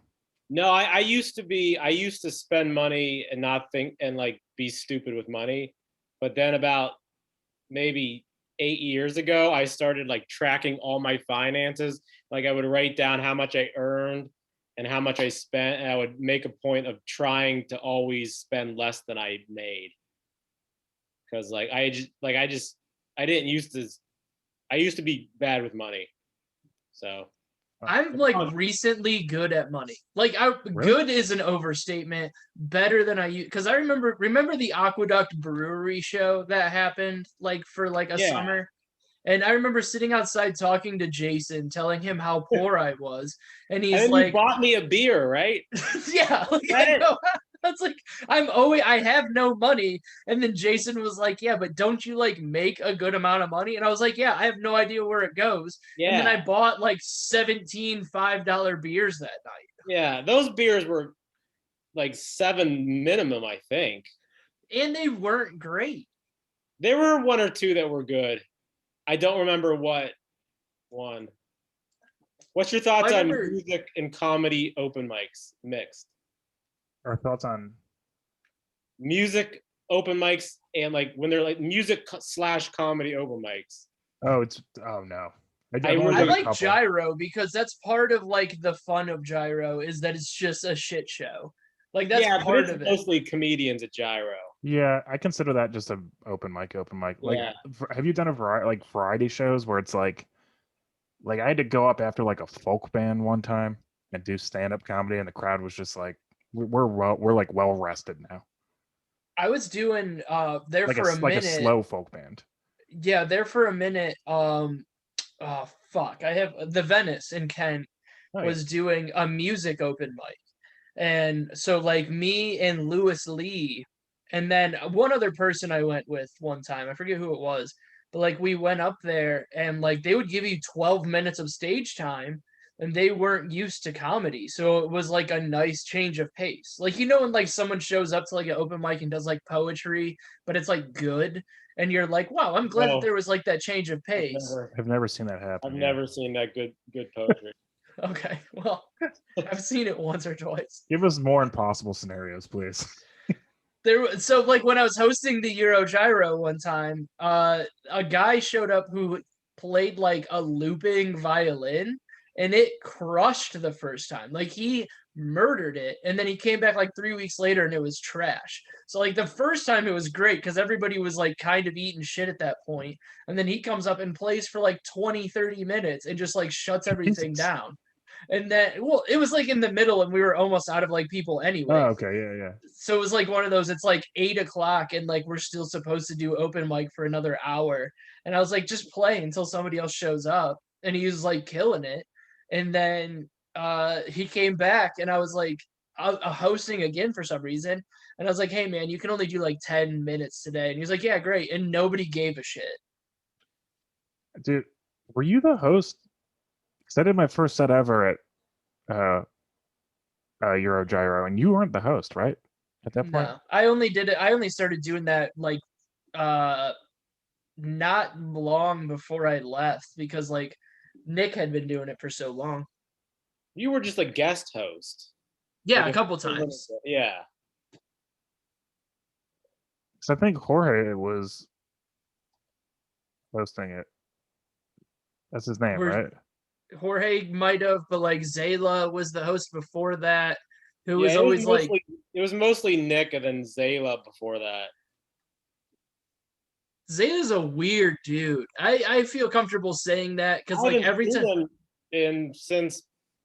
No, I used to spend money and not think and like be stupid with money. But then about maybe 8 years ago, I started like tracking all my finances. Like I would write down how much I earned and how much I spent, and I would make a point of trying to always spend less than I made. Because I used to be bad with money. So I'm like recently good at money. Like Really? good is an overstatement. Better than I used because I remember the Aqueduct Brewery show that happened like for like a Yeah. summer. And I remember sitting outside talking to Jason, telling him how poor I was. And and he's then like, you bought me a beer, right? yeah, like, I Right. know. That's like I have no money. And then Jason was like, yeah, but don't you like make a good amount of money? And I was like, yeah, I have no idea where it goes. Yeah. And then I bought like 17 $5 beers that night. Yeah, those beers were like 7 minimum, I think. And they weren't great. There were one or two that were good. I don't remember what one. What's your thoughts I on remember- music and comedy open mics mixed? Our thoughts on Music open mics and like when they're like music / comedy open mics. oh no. I've I only really- I done a like couple. Gyro because that's part of like the fun of Gyro is that it's just a shit show. Like that's yeah, but part it's of it. mostly comedians at Gyro. Yeah, I consider that just a open mic. Like, Yeah. have you done a variety like variety shows where it's like I had to go up after like a folk band one time and do stand up comedy, and the crowd was just like, we're like well rested now, I was doing there like for a like a minute. slow folk band. Yeah, there for a minute. Oh fuck, I have the Venice in Kent Oh, yeah. was doing a music open mic, and so like me and Lewis Lee, and then one other person I went with one time. I forget who it was, but like we went up there and like they would give you 12 minutes of stage time. And they weren't used to comedy, so it was like a nice change of pace. Like when like someone shows up to like an open mic and does like poetry, but it's like good, and you're like, wow, I'm glad that Oh. there was like that change of I've pace. I've never seen that happen. I've yeah. never seen that good poetry. Okay, well, I've seen it once or twice. Give us more impossible scenarios, please. So like when I was hosting the Euro Gyro one time, a guy showed up who played like a looping violin, and it crushed the first time. Like he murdered it, and then he came back like 3 weeks later and it was trash. So like the first time it was great because everybody was like kind of eating shit at that point, and then he comes up and plays for like 20-30 minutes and just like shuts everything Jesus. down. And then it was like in the middle and we were almost out of like people anyway. Oh, okay, yeah. So it was like one of those, it's like 8 o'clock and like we're still supposed to do open mic for another hour. And I was like, just play until somebody else shows up. And he was like killing it. And then he came back and I was like hosting again for some reason. And I was like, hey man, you can only do like 10 minutes today. And he was like, yeah, great. And nobody gave a shit. Dude, were you the host? Because I did my first set ever at Euro Gyro, and you weren't the host, right? At that point? No, I only started doing that like not long before I left because like Nick had been doing it for so long. You were just a guest host. Yeah, Like a couple times. Yeah. Because I think Jorge was hosting it. That's his name, We're- right? Jorge might have, but like Zayla was the host before that, who was Yeah, always like it was mostly Nick and then Zayla before that. Zayla's a weird dude. I feel comfortable saying that because I like haven't every seen time him in since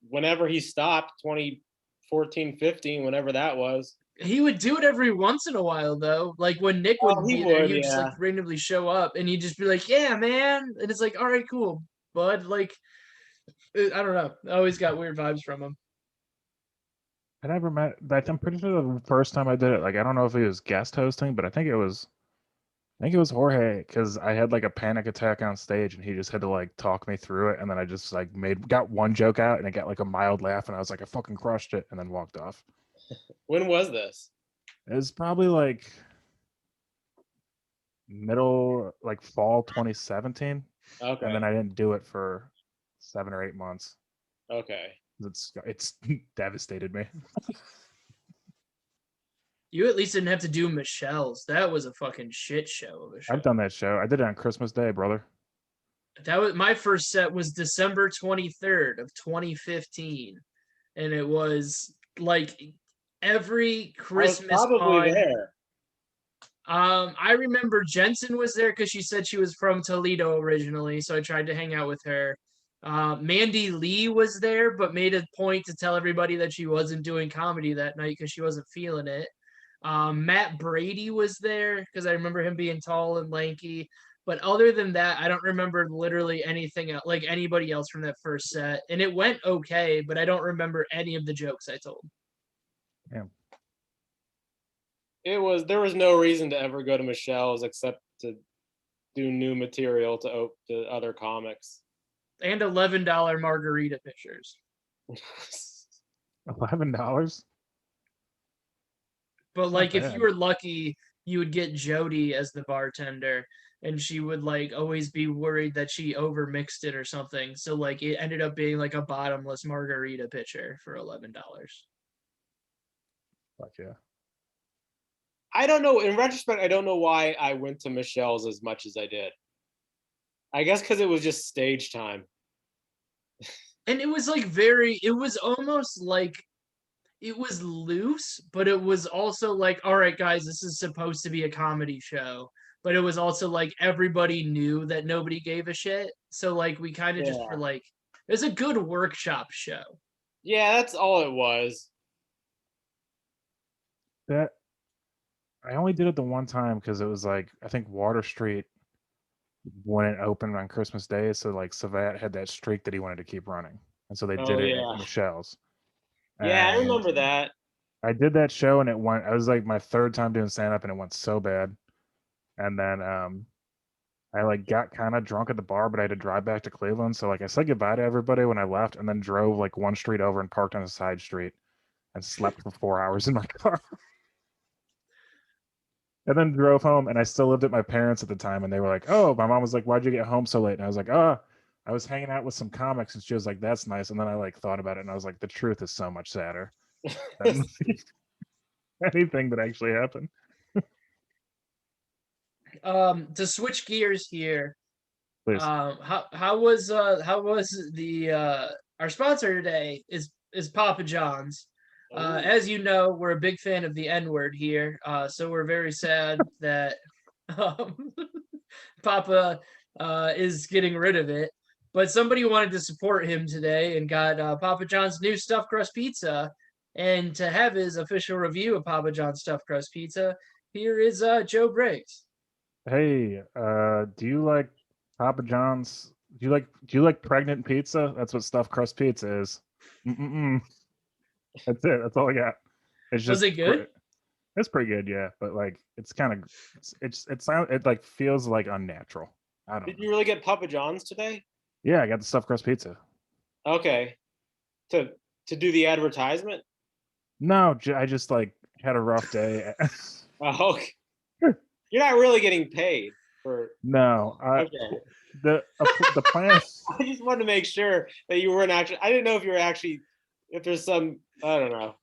whenever he stopped, 2014, 15, whenever that was. he would do it every once in a while though. Like when Nick would he be there, would, he would just like randomly show up and he'd just be like, "Yeah, man," and it's like, "All right, cool, bud." Like I don't know. I always got weird vibes from him. I never met. I'm pretty sure the first time I did it, like I don't know if he was guest hosting, but I think it was Jorge because I had like a panic attack on stage, and he just had to like talk me through it, and then I just like got one joke out, and it got like a mild laugh, and I was like, I fucking crushed it, and then walked off. When was this? It was probably like middle, like fall 2017, Okay. and then I didn't do it for 7 or 8 months. Okay. It's devastated me. You at least didn't have to do Michelle's. That was a fucking shit show of a show. I've done that show. I did it on Christmas Day, brother. That was my first set was December 23rd of 2015. And it was like every Christmas I was probably pun. there. I remember Jensen was there because she said she was from Toledo originally, so I tried to hang out with her. Mandy Lee was there, but made a point to tell everybody that she wasn't doing comedy that night because she wasn't feeling it. Matt Brady was there because I remember him being tall and lanky. But other than that, I don't remember literally anything else, like anybody else from that first set. And it went okay, but I don't remember any of the jokes I told. There was no reason to ever go to Michelle's except to do new material to other comics. And $11 margarita pictures. $11. But like if bad. you were lucky, you would get Jody as the bartender, and she would like always be worried that she overmixed it or something. So like it ended up being like a bottomless margarita pitcher for $11. Fuck yeah. I don't know. In retrospect, I don't know why I went to Michelle's as much as I did. I guess because it was just stage time. And it was like it was almost like it was loose, but it was also like, all right, guys, this is supposed to be a comedy show. But it was also like everybody knew that nobody gave a shit. So like we kind of just were Yeah. like, it's a good workshop show. Yeah, that's all it was. That I only did it the one time because it was like I think Water Street when it opened on Christmas Day, so like Savat had that streak that he wanted to keep running, and so they did Oh it at yeah. Michelle's. Yeah, I And remember that. I did that show, and it went. I was like my third time doing stand up, and it went so bad. And then I like got kind of drunk at the bar, but I had to drive back to Cleveland, so like I said goodbye to everybody when I left, and then drove like one street over and parked on a side street, and slept for 4 hours in my car. And then drove home, and I still lived at my parents at the time, and they were like, "Oh," my mom was like, "Why'd you get home so late?" And I was like, "Oh, I was hanging out with some comics," and she was like, "That's nice." And then I like thought about it, and I was like, "The truth is so much sadder than anything that actually happened." To switch gears here, Please. how was the our sponsor today is Papa John's. Ooh. As you know, we're a big fan of the N-word here, so we're very sad that um, Papa is getting rid of it. But somebody wanted to support him today and got Papa John's new stuffed crust pizza. And to have his official review of Papa John's stuffed crust pizza, here is Joe Briggs. Hey, do you like Papa John's? Do you like pregnant pizza? That's what stuffed crust pizza is. Mm-mm-mm. That's it. That's all I got. It's Was just it good? it's pretty good, yeah. But like, it's kind of it like feels like unnatural. I don't Did know. you really get Papa John's today? Yeah, I got the stuffed crust pizza. Okay. To to do the advertisement? No, I just like had a rough day. Oh, okay. You're not really getting paid for. No, Okay. the plan. I just wanted to make sure that you weren't actually. I didn't know if you were actually. If there's some. I don't know.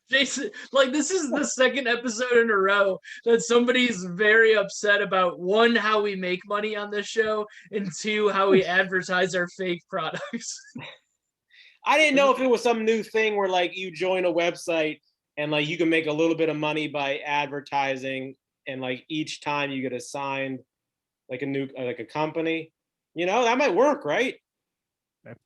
Jason, like this is the second episode in a row that somebody's very upset about one, how we make money on this show, and two, how we advertise our fake products. I didn't know if it was some new thing where like you join a website and like you can make a little bit of money by advertising, and like each time you get assigned like a new like a company. You know that might work, right?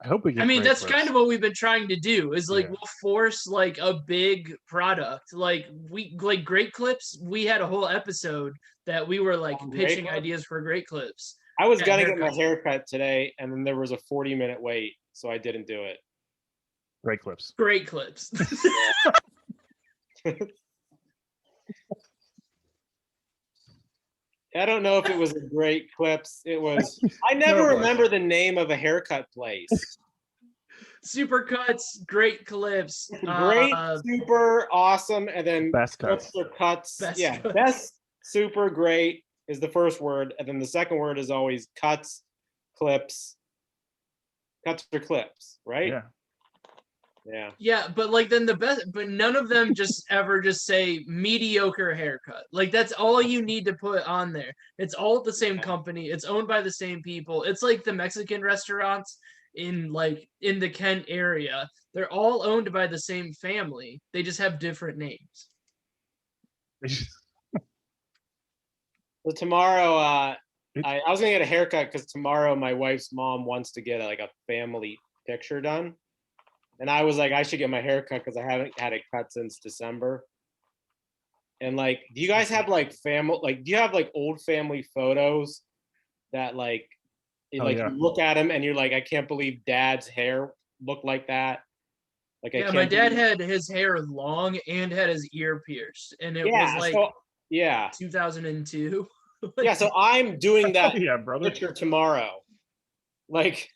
I hope we get. I mean, great that's clips. kind of what we've been trying to do is like Yeah. we'll force like a big product. Like we like Great Clips, we had a whole episode that we were like Great pitching Clips? ideas for Great Clips. I was Yeah, gonna get my haircuts. haircut today, and then there was a 40-minute wait, so I didn't do it. Great clips. Great Clips. I don't know if it was a Great Clips. It was. I never No, it remember the name of a haircut place. Supercuts, Great Clips, Great, super, awesome, and then Best cuts. clips or cuts. Best Yeah, cuts. best, super, great is the first word, and then the second word is always cuts, clips, cuts or clips, right? Yeah. Yeah. Yeah, but like then the best, but none of them just ever just say mediocre haircut. Like that's all you need to put on there. It's all the same company. It's owned by the same people. It's like the Mexican restaurants in the Kent area. They're all owned by the same family. They just have different names. So tomorrow, I was gonna get a haircut because tomorrow my wife's mom wants to get like a family picture done. And I was like, I should get my hair cut because I haven't had it cut since December. And like, do you guys have like family, like, do you have like old family photos that like, Oh, yeah. you look at them and you're like, I can't believe dad's hair looked like that. Like, I Yeah, can't my dad believe- had his hair long and had his ear pierced, and it was Yeah, like so, yeah. 2002. Yeah, so I'm doing that Yeah, brother. picture tomorrow. Like,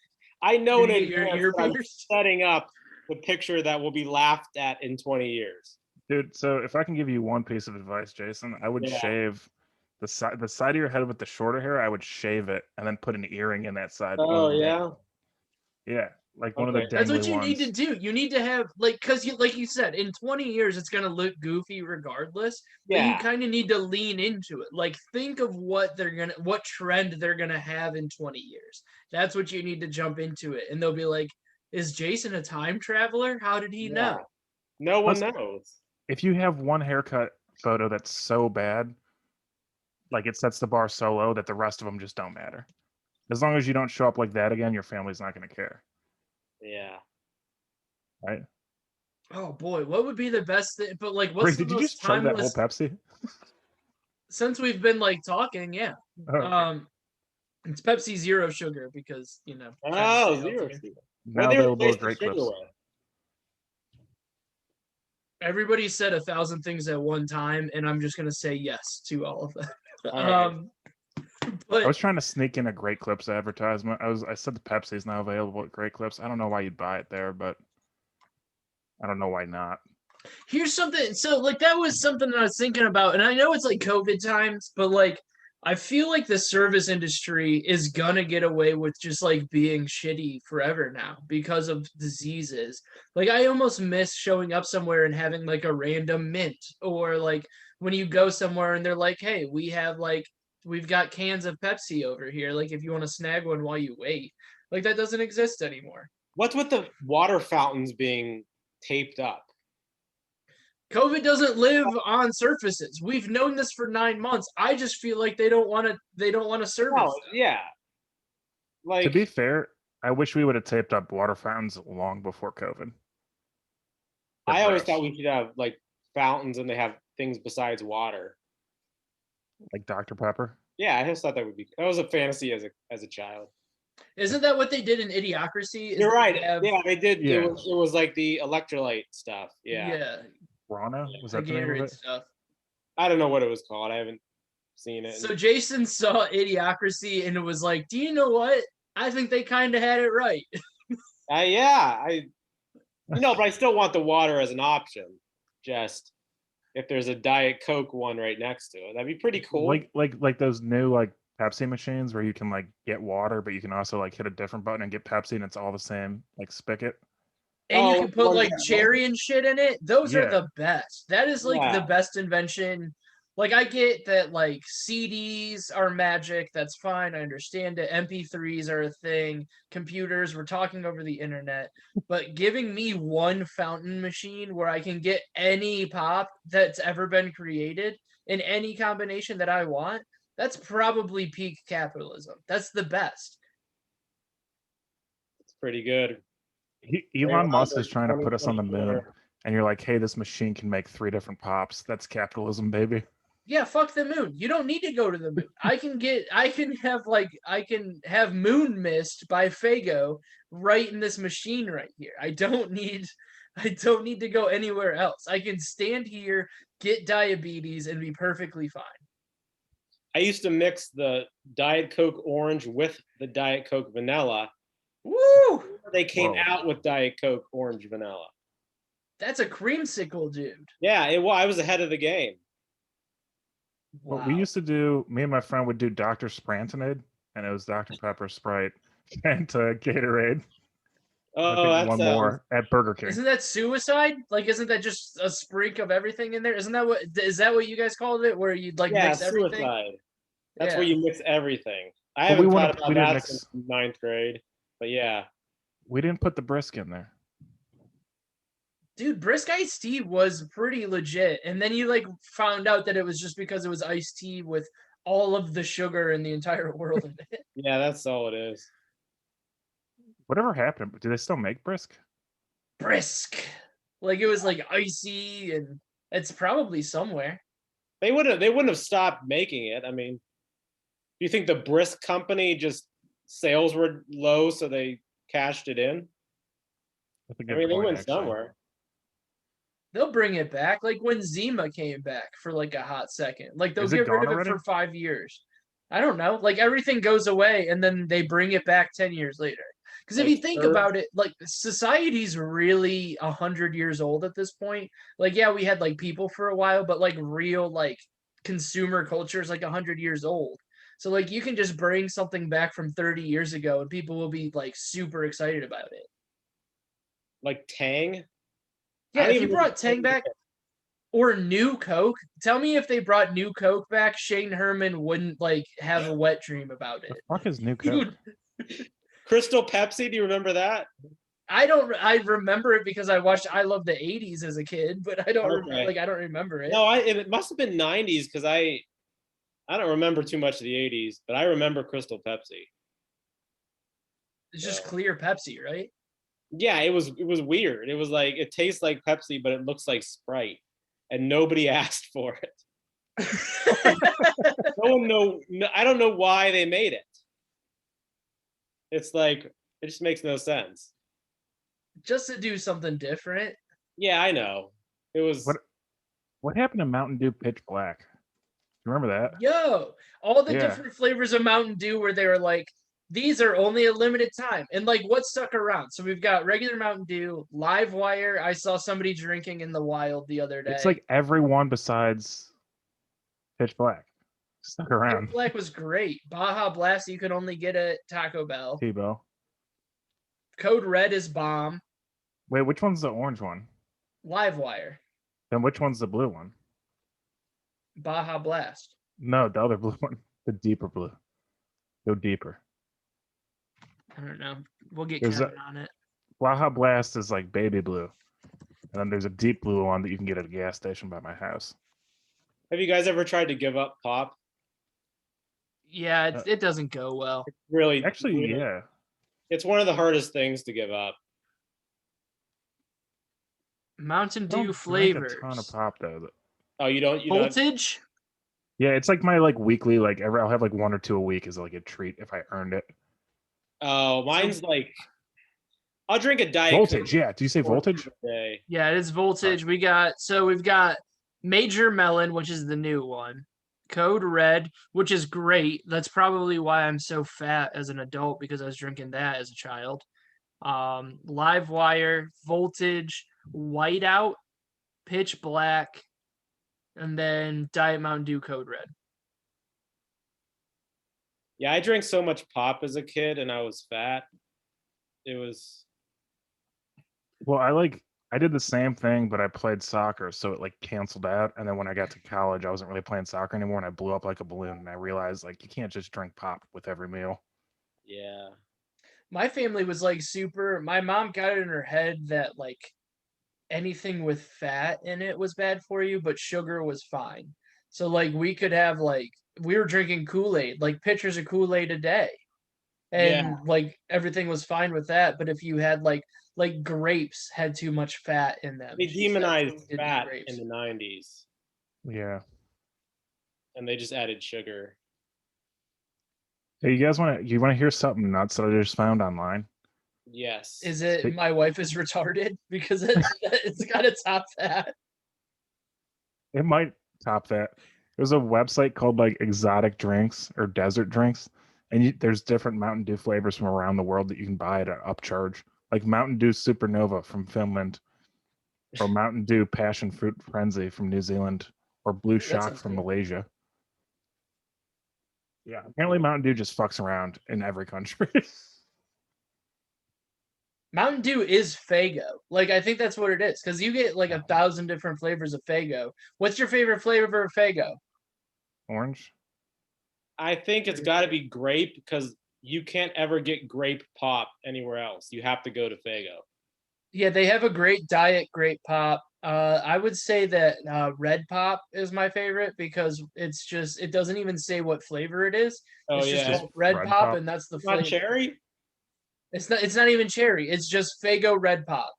I know Did in you get your advance ear that I'm pierced? setting up the picture that will be laughed at in 20 years. Dude, so if I can give you one piece of advice, Jason, I would Yeah. shave the side of your head with the shorter hair. I would shave it and then put an earring in that side. Oh, yeah. Yeah, like one of the Okay. That's what dangly you need to ones. do. You need to have because like you said, in 20 years it's gonna look goofy regardless. But you Yeah. kind of need to lean into it. Like think of what trend they're gonna have in 20 years. That's what you need to jump into it. And they'll be like, is Jason a time traveler? How did he Yeah. know? No one Plus- knows. If you have one haircut photo that's so bad, like it sets the bar so low that the rest of them just don't matter. As long as you don't show up like that again, your family's not going to care, Yeah. right? Oh boy, what would be the best thing? But like, what's Rick, the did you most just chug that whole timeless? Pepsi? Since we've been like talking, yeah. Oh, It's Pepsi Zero Sugar because trying to Oh, stay zero. healthier. What now they available replace at the Great sugar Clips. with? Everybody said 1,000 things at one time, and I'm just gonna say yes to all of them. All right. I But was trying to sneak in a Great Clips advertisement. I said the Pepsi is now available at Great Clips. I don't know why you'd buy it there, but I don't know why not. here's something. So like that was something that I was thinking about, and I know it's like COVID times, but like I feel like the service industry is gonna get away with just like being shitty forever now because of diseases. Like I almost miss showing up somewhere and having like a random mint, or like when you go somewhere and they're like, "Hey, we've got cans of Pepsi over here. Like if you want to snag one while you wait." Like that doesn't exist anymore. What's with the water fountains being taped up? COVID doesn't live on surfaces. We've known this for 9 months. I just feel like they don't want to. They don't want to service. Oh, them. yeah. To Like, be fair, I wish we would have taped up water fountains long before COVID. They're I always gross. thought we should have like fountains and they have things besides water. Like Dr. Pepper. Yeah, I just thought that was a fantasy as a child. Isn't that what they did in Idiocracy? Is You're that right. they have- Yeah, they did. Yeah. It was like the electrolyte stuff. Yeah. yeah, Rana? Was the that the name of Gatorade it? stuff. I don't know what it was called. I haven't seen it. So Jason saw Idiocracy and it was like, do you know what? I think they kind of had it right. Yeah, but I still want the water as an option. Just if there's a Diet Coke one right next to it, that'd be pretty cool. Like those new like Pepsi machines where you can like get water, but you can also like hit a different button and get Pepsi, and it's all the same like spigot. And you Oh, can put one like that- cherry and shit in it. Those are Yeah. the best. That is like the Yeah. best invention. Like I get that like CDs are magic. That's fine. I understand it. MP3s are a thing. Computers, we're talking over the internet. But giving me one fountain machine where I can get any pop that's ever been created in any combination that I want, that's probably peak capitalism. That's the best. It's pretty good. Elon Musk is trying to put us on the 2024. moon, and you're like, hey, this machine can make 3 different pops. That's capitalism, baby. Yeah, fuck the moon. You don't need to go to the moon. I can have Moon Mist by Fago right in this machine right here. I don't need to go anywhere else. I can stand here, get diabetes, and be perfectly fine. I used to mix the Diet Coke orange with the Diet Coke vanilla. Woo! They came Whoa. out with Diet Coke orange vanilla. That's a creamsicle, dude. Yeah, I was ahead of the game. What we Wow. used to do, me and my friend would do Dr. Sprantonade, and it was Dr. Pepper, Sprite, Fanta, Gatorade. I Oh, think that one sounds. more at Burger King. Isn't that suicide? Like, isn't that just a sprink of everything in there? Isn't that what you guys called it? Where you'd like Yeah, mix everything? suicide. That's Yeah. where you mix everything. I But we haven't wouldn't- thought we about didn't that since 9th grade. But yeah. We didn't put the brisk in there. Dude, brisk iced tea was pretty legit. And then you like found out that it was just because it was iced tea with all of the sugar in the entire world in it. Yeah, that's all it is. Whatever happened? Do they still make brisk? Brisk. Like it was like icy and it's probably somewhere. They wouldn't have stopped making it. I mean, do you think the Brisk company just sales were low so they cashed it in? That's a I good mean, they point, went actually. somewhere. They'll bring it back. Like when Zima came back for like a hot second. Like they'll Is it get rid gone of it already? for 5 years. I don't know. Like everything goes away and then they bring it back 10 years later. Because if Like you think Herb- about it, like society's really 100 years old at this point. Like, yeah, we had like people for a while, but like real like consumer culture is like 100 years old. So like you can just bring something back from 30 years ago and people will be like super excited about it. Like Tang. Yeah, don't if you even brought know Tang back or New Coke, tell me if they brought New Coke back, Shane Herman wouldn't like have a wet dream about The it. fuck is New He Coke? would- Crystal Pepsi. Do you remember that? I remember it because I watched I Love the 80s as a kid, but I don't Okay. I don't remember it. No, it must have been 90s because I don't remember too much of the 80s, but I remember Crystal Pepsi. It's just Yeah. clear Pepsi, right? Yeah, it was weird. It was like it tastes like Pepsi, but it looks like Sprite, and nobody asked for it. No one I don't know why they made it. It's like it just makes no sense. Just to do something different. Yeah, I know. It was What happened to Mountain Dew Pitch Black? Remember that? Yo, all the Yeah. different flavors of Mountain Dew where they were like, these are only a limited time. And like what stuck around? So we've got regular Mountain Dew, Live Wire. I saw somebody drinking in the wild the other day. It's like everyone besides Pitch Black stuck Pitch around. Black was great. Baja Blast you could only get at Taco Bell. Tebow. Code Red is bomb. Wait, which one's the orange one? Live Wire. Then which one's the blue one? Baja Blast. No, the other blue one. The deeper blue. Go deeper. I don't know. We'll get There's Kevin on it. Baja Blast is like baby blue. And then there's a deep blue one that you can get at a gas station by my house. Have you guys ever tried to give up pop? Yeah, it doesn't go well. Really, Actually, really- yeah. It's one of the hardest things to give up. Mountain I don't Dew drink flavors. a ton of pop though. Oh, you don't? You don't? Voltage. Yeah, it's like my like weekly, like I'll have like 1 or 2 a week as like a treat if I earned it. Oh, mine's like I'll drink a diet Voltage, Coke yeah. Do you say 4 voltage? times a day. Yeah, it is voltage. We've got Major Melon, which is the new one. Code Red, which is great. That's probably why I'm so fat as an adult because I was drinking that as a child. Live Wire, Voltage, Whiteout, Pitch Black, and then Diet Mountain Dew Code Red. Yeah, I drank so much pop as a kid and I was fat. It was Well, I did the same thing, but I played soccer, so it like canceled out. And then when I got to college, I wasn't really playing soccer anymore, and I blew up like a balloon. And I realized like you can't just drink pop with every meal. yeah. My family was like super. My mom got it in her head that like anything with fat in it was bad for you, but sugar was fine. So like we could have like we were drinking Kool-Aid, like pitchers of Kool-Aid a day. And like everything was fine with that. But if you had like grapes had too much fat in them. They she said, demonized "Don't do fat grapes." in the 90s Yeah. and they just added sugar. Hey, you want to hear something nuts that I just found online? Yes. Is it Hey. my wife is retarded because it's got a top fat? It might top that. There's a website called like Exotic Drinks or Desert Drinks, and there's different Mountain Dew flavors from around the world that you can buy at an upcharge, like Mountain Dew Supernova from Finland, or Mountain Dew Passion Fruit Frenzy from New Zealand, or Blue That Shock sounds from cool. Malaysia. Yeah, apparently Mountain Dew just fucks around in every country. Mountain Dew is Fago. Like I think that's what it is because you get like Yeah. 1,000 different flavors of Fago. What's your favorite flavor of Fago? Orange. I think it's got to be grape because you can't ever get grape pop anywhere else. You have to go to Fago. Yeah, they have a great diet grape pop. I would say that red pop is my favorite because it doesn't even say what flavor it is. Oh It's just yeah, called red Red pop, Pop. and that's the it's not flavor. cherry. It's not even cherry. It's just Fago red pop.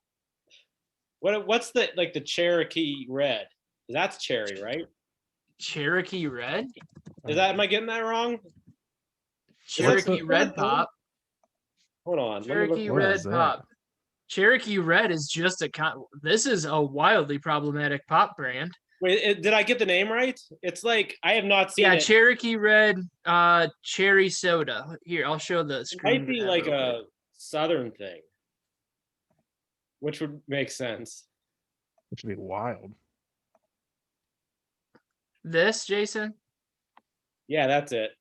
What's the like the Cherokee red? That's cherry, right? Cherokee red? Am I getting that wrong? Cherokee the- red pop. Hold on. let me Cherokee look- What red is that? pop. Cherokee red is just this is a wildly problematic pop brand. Wait, did I get the name right? It's like I have not seen Yeah, it. Cherokee red cherry soda. Here, I'll show the It screen. might be grab like real a quick. southern thing, which would make sense. Which would be wild. This, Jason, Yeah, that's it.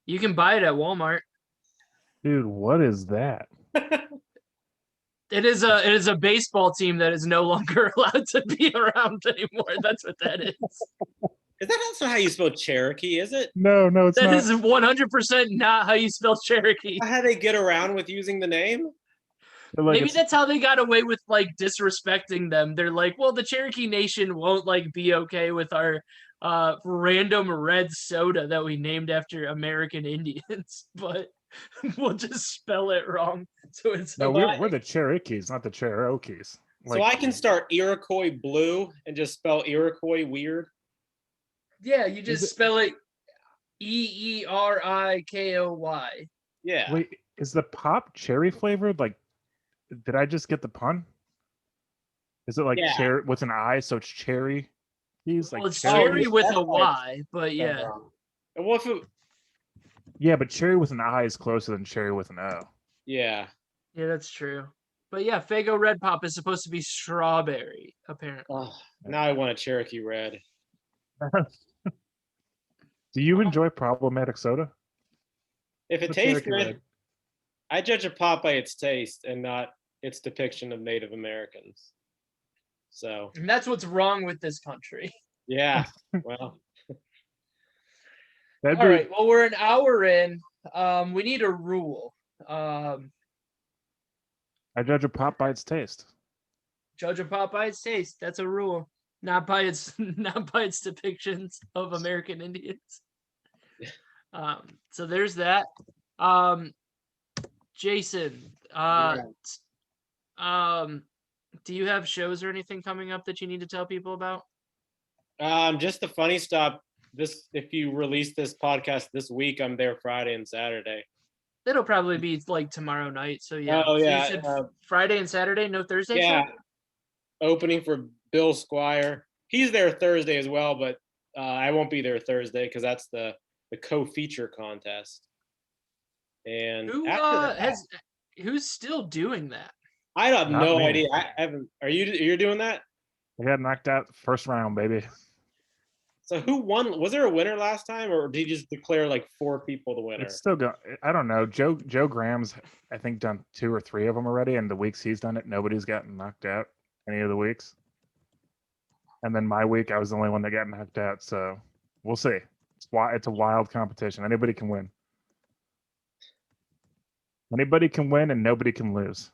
you can buy it at Walmart. Dude, what is that? It is a baseball team that is no longer allowed to be around anymore. That's what that is. Is that also how you spell Cherokee? Is it? No, it's That not. is 100% not how you spell Cherokee. How they get around with using the name? Like, Maybe that's how they got away with like disrespecting them. They're like, well, the Cherokee Nation won't like be okay with our random red soda that we named after American Indians, but we'll just spell it wrong. So it's no, So we're the Cherokees, not the Cherokees. So I can start Iroquois blue and just spell Iroquois weird. yeah, you just spell it Erikoy. Yeah. Wait, is the pop cherry flavored? Like, did I just get the pun? Is it like Yeah. cherry with an I, so it's cherry? He's like Well, it's cherry. cherry with That's a why Y, but yeah. And what if it, Yeah, but cherry with an I is closer than cherry with an O. yeah. Yeah, that's true. But yeah, Faygo Red Pop is supposed to be strawberry, apparently. Oh, now I want a Cherokee red. Do you enjoy problematic soda? If it What's tastes Cherokee good, red? I judge a pop by its taste and not its depiction of Native Americans. So And that's what's wrong with this country. yeah, well, That'd All be, right. Well, we're an hour in. We need a rule. I judge a pop by its taste. Judge a pop by its taste. That's a rule. Not by its not by its depictions of American Indians. So there's that. Jason, do you have shows or anything coming up that you need to tell people about? just the funny stop. This, if you release this podcast this week, I'm there Friday and Saturday. It'll probably be like tomorrow night. So yeah. Oh So you yeah, said Friday and Saturday, no Thursday. yeah. show? Opening for Bill Squire. He's there Thursday as well, but I won't be there Thursday because that's the co-feature contest. And Who after that, who's still doing that? I have Not no me. idea. I haven't. You're doing that? I got knocked out first round, baby. So who won? Was there a winner last time, or did he just declare like 4 people the winner? It's still going. I don't know. Joe Graham's, I think, done 2 or 3 of them already, and the weeks he's done it, nobody's gotten knocked out any of the weeks. And then my week, I was the only one that got knocked out. So we'll see. It's a wild competition. Anybody can win. Anybody can win, and nobody can lose.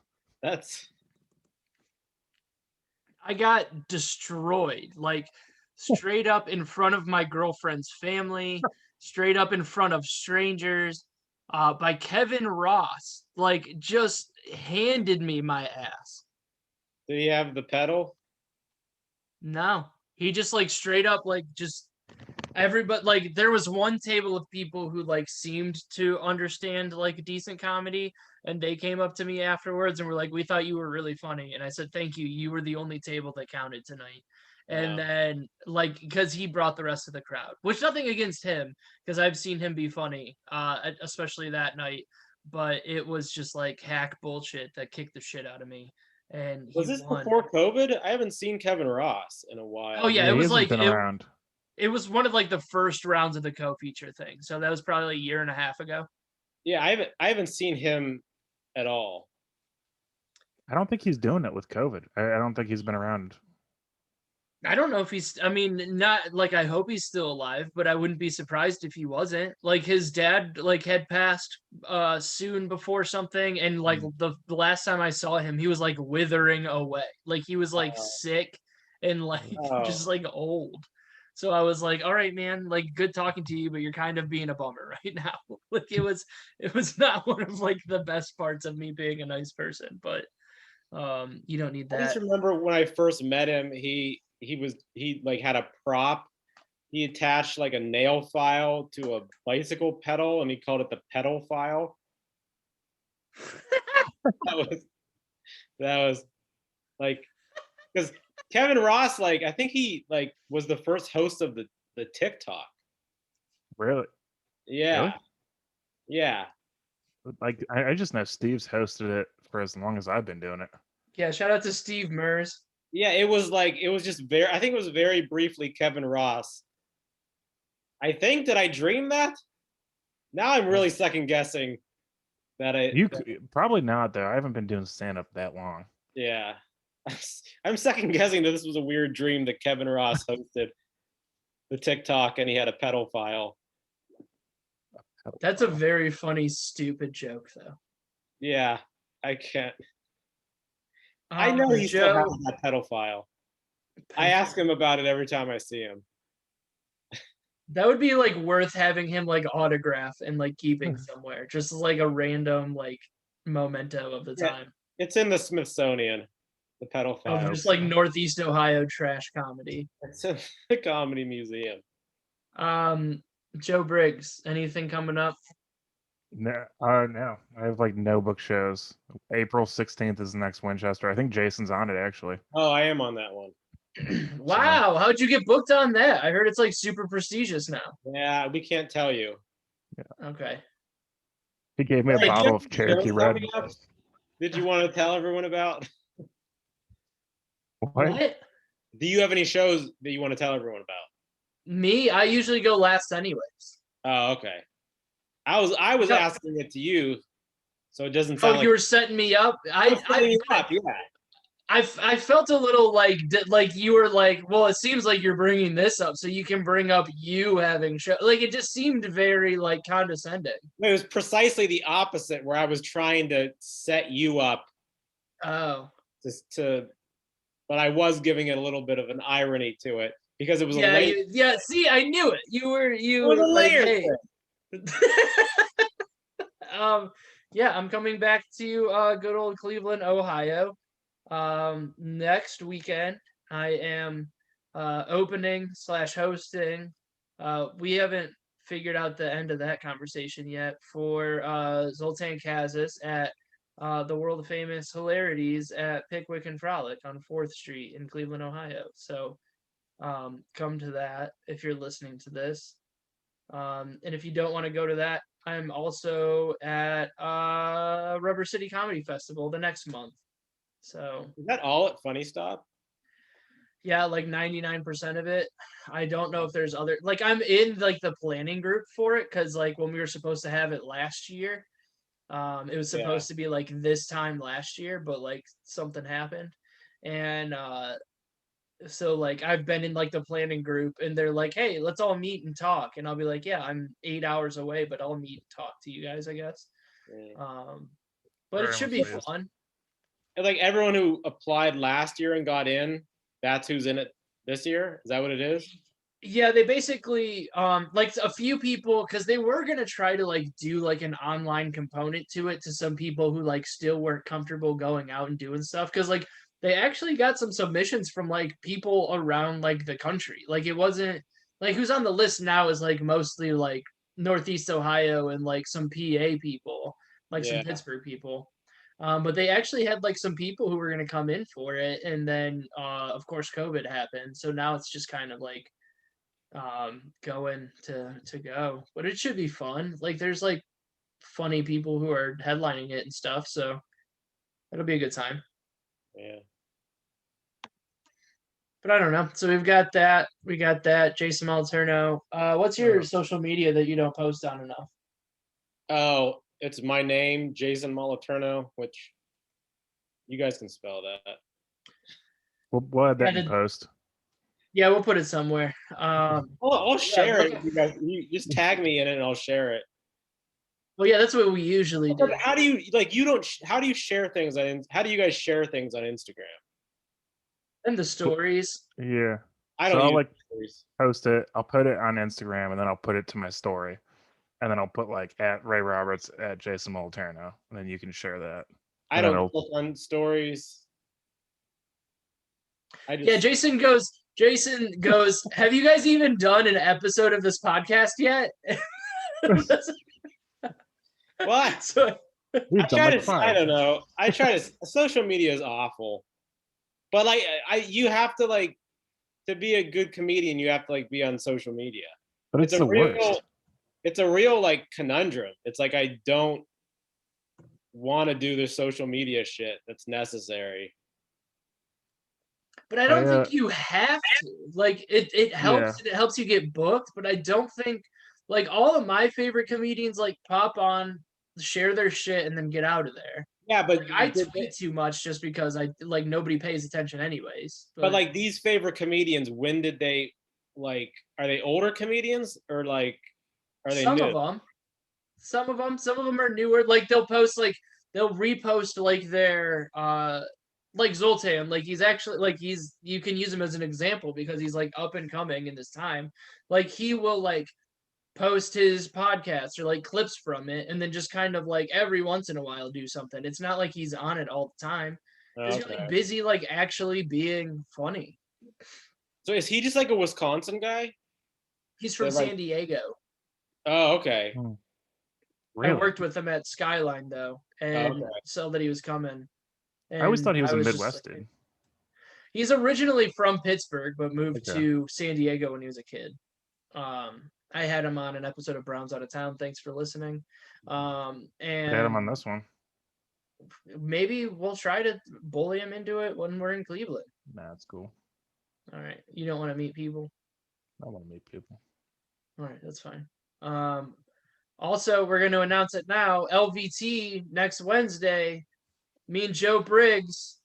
I got destroyed, like straight up in front of my girlfriend's family, straight up in front of strangers, by Kevin Ross. Like, just handed me my ass. Did he have the pedal? No, he just like straight up like just everybody, like there was one table of people who like seemed to understand like decent comedy, and they came up to me afterwards and were like, we thought you were really funny, and I said thank you, you were the only table that counted tonight. And Wow. then like because he brought the rest of the crowd, which nothing against him because I've seen him be funny, especially that night, but it was just like hack bullshit that kicked the shit out of me. And he Was this won. before COVID? I haven't seen Kevin Ross in a while. Oh yeah, he it was hasn't like been around. it was one of like the first rounds of the co-feature thing. So that was probably a year and a half ago. Yeah, I haven't seen him at all. I don't think he's doing it with COVID. I don't think he's been around. I don't know if he's, I mean, not like I hope he's still alive, but I wouldn't be surprised if he wasn't. Like his dad like had passed soon before something, and like the last time I saw him, he was like withering away. Like he was like sick and like just like old. So I was like, all right, man, like good talking to you, but you're kind of being a bummer right now. Like it was not one of like the best parts of me being a nice person, but you don't need I just that. remember when I first met him, he like had a prop. He attached like a nail file to a bicycle pedal and he called it the pedal file. that was like, because Kevin Ross, like I think he like was the first host of the TikTok. Really? Yeah. Really? Yeah. Like I just know Steve's hosted it for as long as I've been doing it. Yeah, shout out to Steve Mers. Yeah, it was just very, I think it was very briefly Kevin Ross. I think, did I dream that? Now I'm really second guessing that I Probably not though. I haven't been doing stand up that long. yeah. I'm second guessing that this was a weird dream that Kevin Ross hosted the TikTok and he had a pedophile. That's a very funny, stupid joke, though. Yeah, I can't. I know he still has that pedophile. I ask him about it every time I see him. That would be like worth having him like autograph and like keeping somewhere, just like a random like memento of the time. It's in the Smithsonian, the pedophile. Just like Northeast Ohio trash comedy. It's in the comedy museum. Joe Briggs, anything coming up? No, no. I have like no book shows. April 16th is the next Winchester. I think Jason's on it actually. Oh, I am on that one. Wow, how'd you get booked on that? I heard it's like super prestigious now. Yeah, we can't tell you. Yeah. Okay. He gave me a bottle of Cherokee Red. Did you want to tell everyone about? What? Do you have any shows that you want to tell everyone about? Me, I usually go last anyways. Oh, okay. I was asking it to you, so it doesn't sound like you were setting me up. I felt a little like you were like, well, it seems like you're bringing this up so you can bring up you having show. Like it just seemed very like condescending. It was precisely the opposite, where I was trying to set you up. Oh. But I was giving it a little bit of an irony to it because it was yeah. See, I knew it. You were like, hey. Yeah, I'm coming back to good old Cleveland, Ohio. Next weekend I am opening / hosting. We haven't figured out the end of that conversation yet for Zoltan Kazis at the world famous Hilarities at Pickwick and Frolic on 4th Street in Cleveland, Ohio. So come to that if you're listening to this. And if you don't want to go to that, I'm also at Rubber City Comedy Festival the next month. So is that all at Funny Stop? Yeah, like 99% of it. I don't know if there's other, like I'm in like the planning group for it because like when we were supposed to have it last year, it was supposed to be like this time last year, but like something happened. And so like I've been in like the planning group and they're like, hey, let's all meet and talk. And I'll be like, yeah, I'm 8 hours away, but I'll meet and talk to you guys, I guess. But it should be fun. And like everyone who applied last year and got in, that's who's in it this year? Is that what it is? Yeah, they basically like a few people, because they were gonna try to like do like an online component to it to some people who like still weren't comfortable going out and doing stuff, because like they actually got some submissions from like people around like the country. Like it wasn't like who's on the list now is like mostly like Northeast Ohio and like some PA people, like some Pittsburgh people. But they actually had like some people who were going to come in for it. And then, of course, COVID happened. So now it's just kind of like going to go. But it should be fun. Like there's like funny people who are headlining it and stuff. So it'll be a good time. Yeah. But I don't know. So we got that. Jason Moliterno. What's your social media that you don't post on enough? Oh, it's my name, Jason Moliterno, which you guys can spell that. We'll add that in post. Yeah, we'll put it somewhere. I'll share it. You guys, you just tag me in it, and I'll share it. Well, yeah, that's what we usually do. How do you like? You don't. How do you share things on? How do you guys share things on Instagram? And the stories. Yeah. I don't. So I'll like post it. I'll put it on Instagram, and then I'll put it to my story. And then I'll put like at Ray Roberts at Jason Moliterno, and then you can share that. I don't click on stories. Yeah, Jason goes. Have you guys even done an episode of this podcast yet? What? So, I don't know. I try to. Social media is awful, but like you have to like to be a good comedian. You have to like be on social media. But it's the worst. It's a real like conundrum. It's like I don't want to do the social media shit that's necessary. But I don't think you have to. Like it helps. Yeah. It helps you get booked. But I don't think like all of my favorite comedians like pop on share their shit and then get out of there. Yeah, but Like, I did tweet too much just because I like nobody pays attention anyways. but like these favorite comedians, when did they like? Are they older comedians or like are they some new? of them, some of them are newer. Like they'll repost like their like Zoltan. Like he's actually like you can use him as an example because he's like up and coming in this time. Like he will like post his podcast or like clips from it and then just kind of like every once in a while do something. It's not like he's on it all the time. He's Okay. really busy like actually being funny. So is he just like a Wisconsin guy? He's from They're like- San Diego. Oh, okay. Really? I worked with him at Skyline though and okay. saw that he was coming. I always And thought he was a just Midwest like- dude. He's originally from Pittsburgh but moved Okay. to San Diego when he was a kid. I had him on an episode of Browns Out of Town. Thanks for listening. I And had him on this one. maybe we'll try to bully him into it when we're in Cleveland. Nah, it's cool. All right. You don't want to meet people? I want to meet people. All right, that's fine. Also, we're going to announce it now. LVT next Wednesday. Me and Joe Briggs.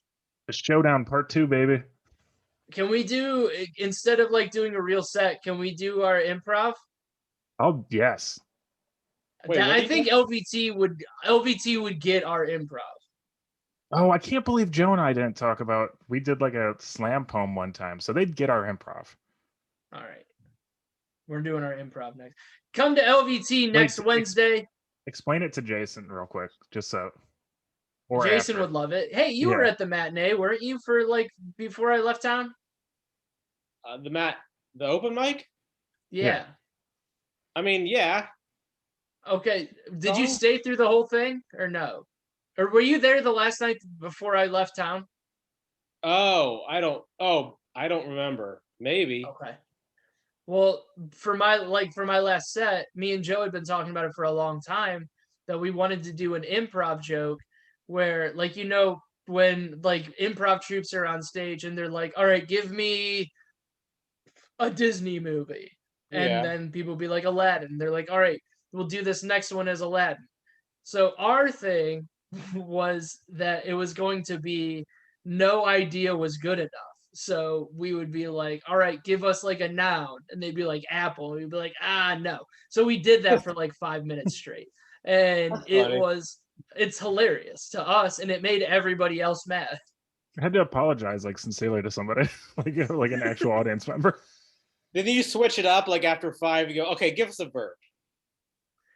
The Showdown Part 2, baby. Can we do, instead of like doing a real set, can we do our improv? Oh, yes. Wait, what I do you think LVT would get our improv. Oh, I can't believe Joe and I didn't talk about. We did like a slam poem one time, so they'd get our improv. All right. We're doing our improv next. Come to LVT next Wait, Wednesday. Explain it to Jason real quick, just so. Or Jason after. would love it. Hey, you were Yeah. at the matinee, weren't you, for like before I left town? The open mic? Yeah. I mean, yeah. Okay. Did you No. stay through the whole thing or no? Or were you there the last night before I left town? I don't remember. Maybe. Okay. Well, for my last set, me and Joe had been talking about it for a long time that we wanted to do an improv joke where like when like improv troops are on stage and they're like, "All right, give me a Disney movie." And Yeah. then people be like Aladdin. They're like, "All right, we'll do this next one as Aladdin." So our thing was that it was going to be no idea was good enough. So we would be like, all right, give us like a noun. And they'd be like apple. And we'd be like, no. So we did that for like 5 minutes straight. And That's funny. it's hilarious to us and it made everybody else mad. I had to apologize like sincerely to somebody, like an actual audience member. Didn't you switch it up like after 5? You go, okay, give us a verb.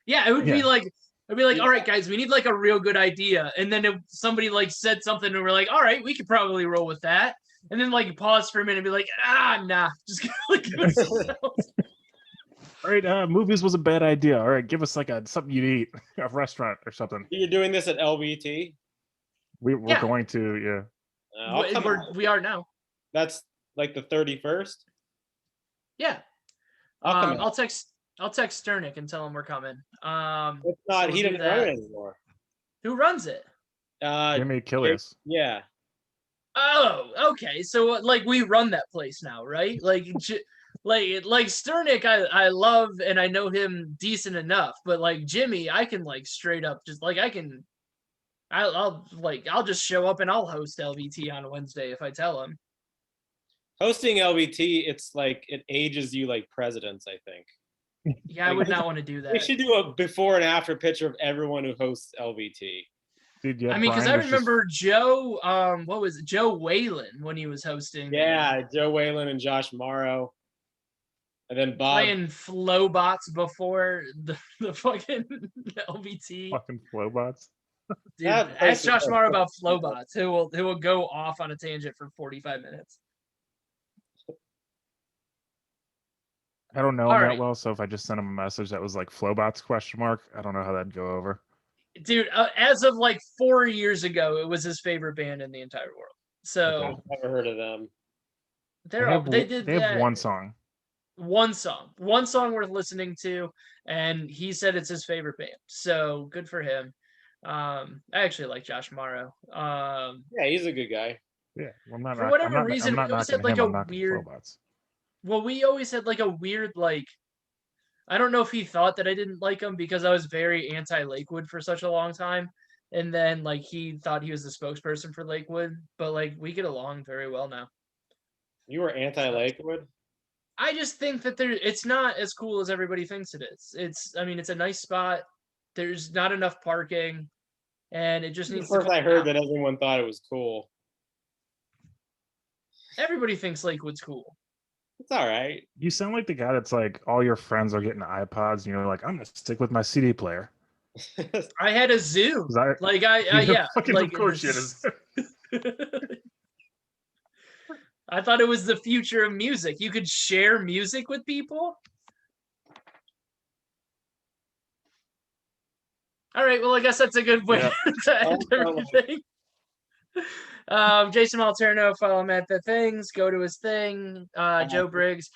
Yeah, it would be Yeah. like, I'd be like, Yeah. all right, guys, we need like a real good idea. And then if somebody like said something and we're like, all right, we could probably roll with that. And then like pause for a minute and be like, nah, just like All right, movies was a bad idea. All right, give us like something you'd eat, a restaurant or something. You're doing this at LVT? We're Yeah. going to, yeah. I'll come out. we are now. That's like the 31st. Yeah. I'll come out. I'll text Sternick and tell him we're coming. It's so not. we'll He do doesn't run that. it anymore. Who runs it? Jimmy Achilles. Yeah. Oh, okay. So like we run that place now, right? Like like Sternick I love and I know him decent enough, but like Jimmy, I can like straight up just like I'll just show up and I'll host LVT on Wednesday if I tell him. Hosting LVT, it's like it ages you like presidents, I think. Yeah, I would not want to do We that. should do a before and after picture of everyone who hosts LVT. Dude, yeah. I mean, because I Brian was just- remember Joe, what was it? Joe Whalen when he was hosting. Yeah, Joe Whalen and Josh Morrow. And then Bob. Playing Flowbots before the fucking LVT. fucking Flowbots. Dude, That place ask is Josh so Morrow about Flowbots. Who will go off on a tangent for 45 minutes. I don't know All him that right. well, so if I just sent him a message that was like Flowbots ? I don't know how that'd go over. Dude, as of like 4 years ago, it was his favorite band in the entire world. So Okay. I've never heard of them. they did they have that- one song. one song worth listening to, and he said it's his favorite band. So good for him. I actually like Josh Morrow. Yeah, he's a good guy. Yeah. Well, I'm not, For whatever I'm not, reason, I'm not we always knocking had, like, him, a I'm knocking weird- Flowbots. Well, we always had like a weird like I don't know if he thought that I didn't like him because I was very anti-Lakewood for such a long time. And then like he thought he was the spokesperson for Lakewood, but like we get along very well now. You were anti-Lakewood? I just think that it's not as cool as everybody thinks it is. I mean, it's a nice spot. There's not enough parking, and it just The needs to first calm I heard down. that everyone thought it was cool. Everybody thinks Lakewood's cool. It's all right. You sound like the guy that's like all your friends are getting iPods, and you're like, I'm gonna stick with my CD player. I had a zoo. 'Cause I- Like yeah, fucking like of course you this- did. I thought it was the future of music. You could share music with people. All right, well, I guess that's a good way Yeah. to end everything. Jason Malterno, follow him at the things. Go to his thing. Joe Briggs.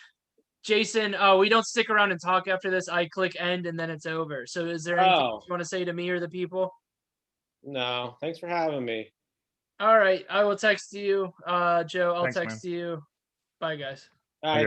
Jason, we don't stick around and talk after this. I click end and then it's over. So is there anything you want to say to me or the people? No, thanks for having me. All right, I will text you. Joe, I'll Thanks, text you. Bye, guys. All right.